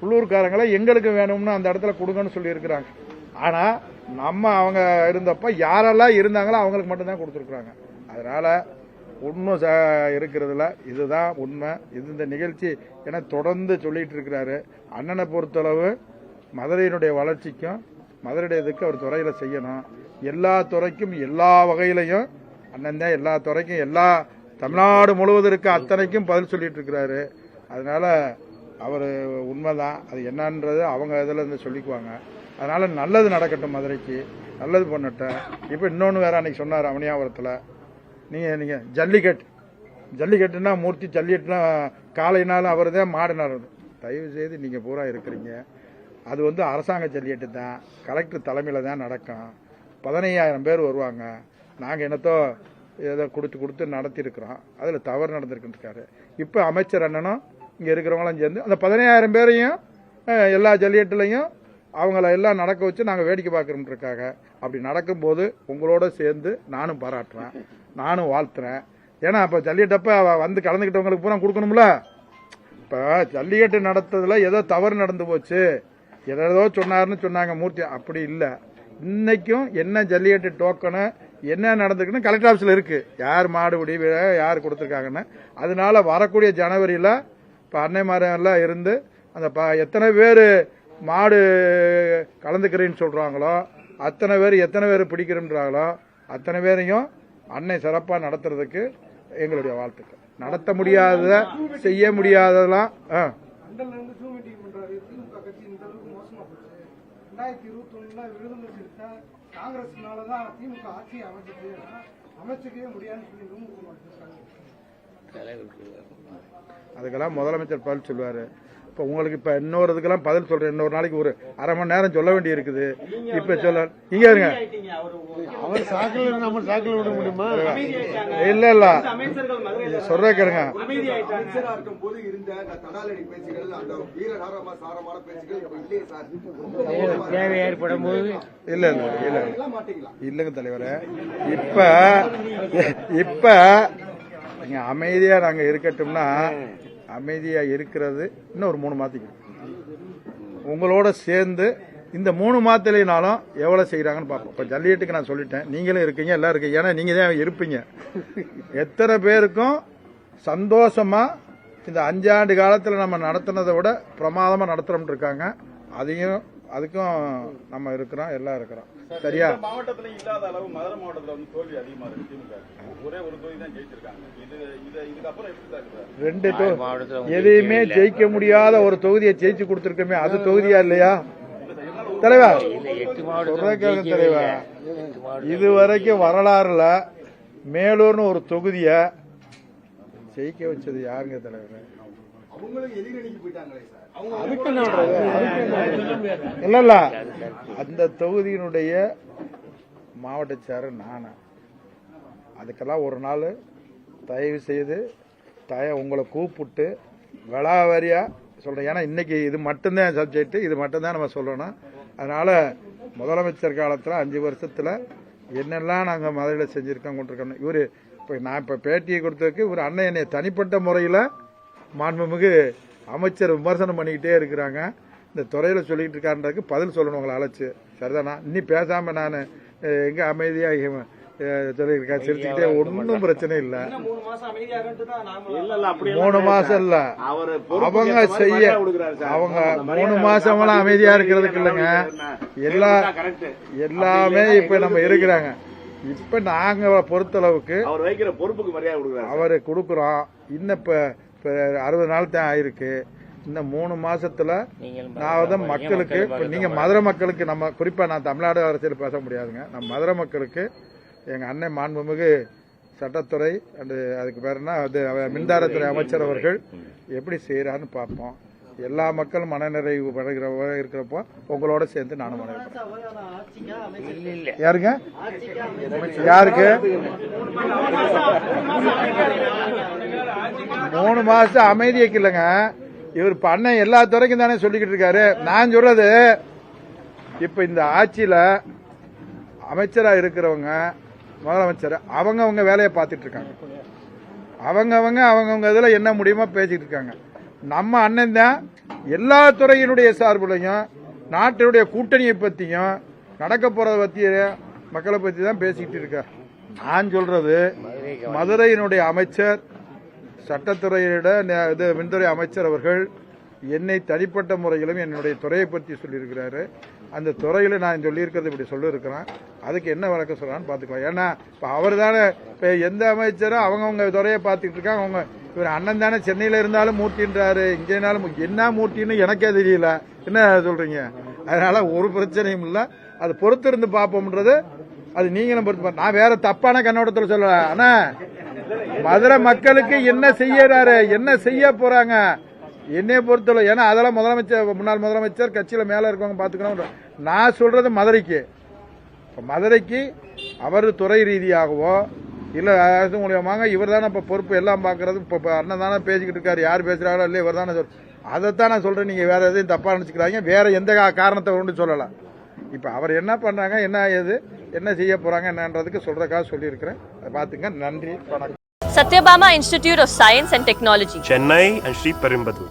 S3: உள்ளூர்காரங்களே எங்களுக்கு வேணும்னு அந்த இடத்துல கொடுங்கன்னு சொல்லி இருக்கிறாங்க. ஆனா நம்ம அவங்க இருந்தப்ப யாரெல்லாம் இருந்தாங்களோ அவங்களுக்கு மட்டும்தான் கொடுத்துருக்காங்க. அதனால உண்மை இருக்கிறதுல இதுதான் உண்மை. இது இந்த நிகழ்ச்சி என தொடர்ந்து சொல்லிட்டு இருக்கிறாரு. அண்ணனை பொறுத்தளவு மதுரையினுடைய வளர்ச்சிக்கும் மதுரையுடைய இதுக்கு அவர் துறையில செய்யணும். எல்லா துறைக்கும் எல்லா வகையிலையும் அண்ணன் தான் எல்லா துறைக்கும் எல்லா தமிழ்நாடு முழுவதும் இருக்க அத்தனைக்கும் பதில் சொல்லிட்டு இருக்கிறாரு. அதனால அவர் உண்மைதான், அது என்னன்றது அவங்க இதில் இருந்து சொல்லிக்குவாங்க. அதனால நல்லது நடக்கட்டும், மதுரைக்கு நல்லது பண்ணட்டும். இப்போ இன்னொன்று வேற அன்னைக்கு சொன்னார் அவனியாபுரத்தில், நீங்க ஜல்லிக்கட்டுனா மூர்த்தி ஜல்லிக்கட்டுனா காலைனாலும் அவர் தான் மாடுனாலும். தயவு செய்து நீங்க பூரா இருக்கிறீங்க, அது அரசாங்க ஜல்லிக்கட்டு தான், கலெக்டர் தலைமையில தான் நடக்கும். 15,000 பேர் வருவாங்க. நாங்க என்னத்தோ ஏதோ கொடுத்து நடத்தி இருக்கிறோம், அதுல தவறு நடந்திருக்காரு. இப்ப அமைச்சர் அண்ணனும் இங்க இருக்கிறவங்களும் சேர்ந்து அந்த 15,000 பேரையும் எல்லா ஜல்லிக்கட்டுலையும் அவங்கள எல்லாம் நடக்க வச்சு நாங்க வேடிக்கை பார்க்கறோம்ன்றக்காக. அப்படி நடக்கும்போது உங்களோட சேர்ந்து நானும் பாராட்டுறேன், நானும் வாழ்த்துறேன். ஏன்னா இப்ப ஜல்லிக்கட்டப்ப வந்து கலந்துக்கிட்டவங்களுக்கு பூரா கொடுக்கணும்ல. இப்ப ஜல்லிக்கட்டு நடத்துறதுல ஏதோ தவறு நடந்து போச்சு, ஏதோ சொன்னாருன்னு சொன்னாங்க மூர்த்தி, அப்படி இல்ல. இன்னைக்கும் என்ன ஜல்லிக்கட்டு டோக்கனு என்ன நடந்திருக்குன்னு கலெக்டர் ஆபீஸ்ல இருக்கு, யார் மாடுபிடி யார் கொடுத்துருக்காங்கன்னு. அதனால வரக்கூடிய ஜனவரியில இப்ப அன்னைமாரெல்லாம் இருந்து அந்த எத்தனை பேர் மாடு கலந்துக்கிறேன்னு சொல்றாங்களோ அத்தனை பேர், எத்தனை பேர் பிடிக்கிறோம்ன்றாங்களோ அத்தனை பேரையும் அன்னை சிறப்பா நடத்துறதுக்கு எங்களுடைய வாழ்த்துக்கள். நடத்த முடியாதத செய்ய முடியாததெல்லாம்
S7: 2021 விருதுநகர் எடுத்த காங்கிரஸ்னாலதான் திமுக ஆட்சி அமைச்சிக்கவே முடியாதுன்னு
S3: அதுக்கெல்லாம் முதலமைச்சர் பதில் சொல்லுவாரு. இப்ப உங்களுக்கு இப்ப இன்னொரு இதுக்கெல்லாம் பதில் சொல்றேன். இன்னொரு நாளைக்கு ஒரு அரை மணி நேரம் சொல்ல வேண்டி இருக்குது. இப்ப சொல்ல நீங்க இருங்க,
S7: அவர் சாக்கில் நம்ம சாக்கில் விட முடியுமா?
S3: இல்ல சொல்ற கேளுங்க.
S5: அமைச்சரா இருக்கும் போது இருந்த தடாலடி பேச்சுகள், அந்த வீரசாரமான பேச்சுகள் இல்லையே சார்.
S8: தேவை ஏற்படும் போது
S3: இல்ல இல்லங்க தலைவரே. இப்ப நீங்க அமைதியா நாங்க இருக்கட்டும்னா அமைதியா இருக்கிறது இன்னும் ஒரு 3 மாதத்துக்கு உங்களோட சேர்ந்து இந்த 3 மாதத்தினாலும் எவ்வளவு செய்யறாங்கன்னு பார்ப்போம். இப்ப ஜல்லிக்கட்டுக்கு நான் சொல்லிட்டேன், நீங்களும் இருக்கீங்க, எல்லாரும் இருக்கீங்க. ஏன்னா நீங்க தான் இருப்பீங்க. எத்தனை பேருக்கும் சந்தோஷமா இந்த 5 ஆண்டு காலத்துல நம்ம நடத்தினதை விட பிரமாதமா நடத்துறோம் இருக்காங்க. அதுக்கும் நம்ம இருக்கிறோம், எல்லாம் இருக்கிறோம். சரியா?
S6: மாவட்டத்துல இல்லாத அளவு மதுரை மாவட்டத்துல தோல்வி அதிகமா இருக்கு. திமுக ஒரே ஒரு தொகுதி தான் ஜெயிச்சிருக்காங்க. இதுக்கப்புறம் எப்படி சார்
S3: எதையுமே ஜெயிக்க முடியாத ஒரு தொகுதியை ஜெயிச்சு கொடுத்திருக்கோமே, அது தொகுதியா இல்லையா தலைவா? தலைவா, இதுவரைக்கும் வரலாறுல மேலூர்னு ஒரு தொகுதிய ஜெயிக்க வச்சது யாருங்க தலைவர்?
S5: அவங்களும் எதிரணிக்கு போயிட்டாங்களே சார்.
S3: இல்ல அந்த தொகுதியினுடைய மாவட்ட செயலர் நானா. அதுக்கெல்லாம் ஒரு நாள் தயவு செய்து உங்களை கூப்பிட்டு விளாவாரியா சொல்றேன். ஏன்னா இன்னைக்கு இது மட்டும்தான் சப்ஜெக்ட், இது மட்டும்தான் நம்ம சொல்லணும். அதனால முதலமைச்சர் காலத்துல 5 வருஷத்துல என்னெல்லாம் நாங்க மதுரையில செஞ்சிருக்கோம் கொண்டிருக்கோம். இவரு நான் இப்ப பேட்டியை கொடுத்ததுக்கு இவர் அண்ணன் என்னை தனிப்பட்ட முறையில மாண்புமிகு அமைச்சர் விமர்சனம் பண்ணிக்கிட்டே இருக்கிறாங்க. இந்த துறையில சொல்லிட்டு இருக்கான்றதுக்கு பதில் சொல்லணும் உங்களை அழைச்சு. சரிதானா? இன்னி பேசாம நான் எங்க அமைதியா சொல்லியிருக்காரு, சிரிச்சுக்கிட்டே ஒன்றும் பிரச்சனை இல்லை.
S6: இன்னும் 3 மாசம் அமைதியா இருந்துட்டு தான் நாம
S8: இல்ல இல்ல அப்படி
S3: 3 மாசம் இல்ல,
S8: அவரு
S3: அவங்க செய்ய அவங்க 3 மாசமெல்லாம் அமைதியா இருக்கிறதுக்கு இல்லைங்க. எல்லாமே இப்ப நம்ம இருக்கிறாங்க. இப்ப நாங்க பொறுத்தளவுக்கு
S8: அவர் வைக்கிற பொறுப்புக்கு மரியாதை கொடுக்குறாரு.
S3: அவரு கொடுக்குறோம். இன்னும் இப்ப 60 நாள் தான் ஆயிருக்கு. இந்த 3 மாசத்துல நான் வந்து மக்களுக்கு, இப்ப நீங்க மதுரை மக்களுக்கு, நம்ம குறிப்பா நான் தமிழ்நாடு அரசியல் பேச முடியாதுங்க. நம்ம மதுரை மக்களுக்கு எங்க அண்ணன் மாண்புமிகு சட்டத்துறை அண்ட் அதுக்கு பேர் என்ன மின்சாரத்துறை அமைச்சர் அவர்கள் எப்படி செய்யறான்னு பார்ப்போம். எல்லா மக்களும் மனநிறைவு இருக்கிறப்போ உங்களோட சேர்ந்து நானும் யாருங்க யாருக்கு 3 மாசம் அமைதிக்கு இல்லைங்க. இவர் பண்ண எல்லா துறைக்கும் தானே சொல்லிக்கிட்டு இருக்காரு. நான் சொல்றது இப்ப இந்த ஆட்சியில அமைச்சரா இருக்கிறவங்க, முதலமைச்சர் அவங்க வேலையை பார்த்துட்டு இருக்காங்க. அவங்க இதுல என்ன முடியுமோ பேசிட்டு இருக்காங்க. நம்ம அண்ணன் தான் எல்லா துறையினுடைய சார்புலையும் நாட்டினுடைய கூட்டணியை பத்தியும் நடக்க போறத பத்தியும் மக்களை பத்தி தான் பேசிக்கிட்டு இருக்கார். நான் சொல்றது மதுரையினுடைய அமைச்சர், சட்டத்துறையிட மின்துறை அமைச்சர் அவர்கள் என்னை தனிப்பட்ட முறையிலும் என்னுடைய துறையை பற்றி சொல்லியிருக்கிறாரு. அந்த துறையில நான் சொல்லியிருக்கிறது இப்படி சொல்லியிருக்கிறேன். அதுக்கு என்ன விளக்கம் சொல்றான்னு பாத்துக்கலாம். ஏன்னா இப்ப அவர் தானே, இப்ப எந்த அமைச்சரும் அவங்கவுங்க துறையை பார்த்துட்டு இருக்காங்க. அவங்க இவர் அண்ணன் தானே சென்னையில இருந்தாலும் மூர்த்தின்றாரு, இங்க இருந்தாலும் என்ன மூர்த்தின்னு எனக்கே தெரியல. என்ன சொல்றீங்க? அதனால ஒரு பிரச்சனையும் இல்ல. அது பொறுத்து இருந்து பார்ப்போம்ன்றது அது நீங்களும் பொறுத்து. நான் வேற தப்பான கண்ணோட்டத்தில் சொல்லல. ஆனா மதுரை மக்களுக்கு என்ன செய்யறாரு, என்ன செய்ய போறாங்க என்னைய பொறுத்தவரை, ஏன்னா அதெல்லாம் முதலமைச்சர், முன்னாள் முதலமைச்சர், கட்சியில மேல இருக்கவங்க பாத்துக்கணும். நான் சொல்றது மதுரைக்கு அவர் துறை ரீதியாகவோ இல்ல அரசு மூலியமாக இவர் தானே இப்ப பொறுப்பு எல்லாம் பாக்குறது. இப்ப அண்ணன் தானே பேசிக்கிட்டு இருக்காரு, யார் பேசுறாங்களோ இல்ல இவர் தானே அதைத்தான் நான் சொல்றேன். நீங்க வேற எதையும் தப்பா நினைச்சுக்கிறாங்க. வேற எந்த காரணத்தை கொண்டு சொல்லல. இப்ப அவர் என்ன பண்றாங்க, என்ன செய்ய போறாங்க என்னன்றதுக்கு சொல்றதுக்காக சொல்லியிருக்கிறேன். அதை பாத்துங்க. நன்றி, வணக்கம்.
S1: Satyabama Institute of Science and Technology,
S2: Chennai and Sri Perumbudur.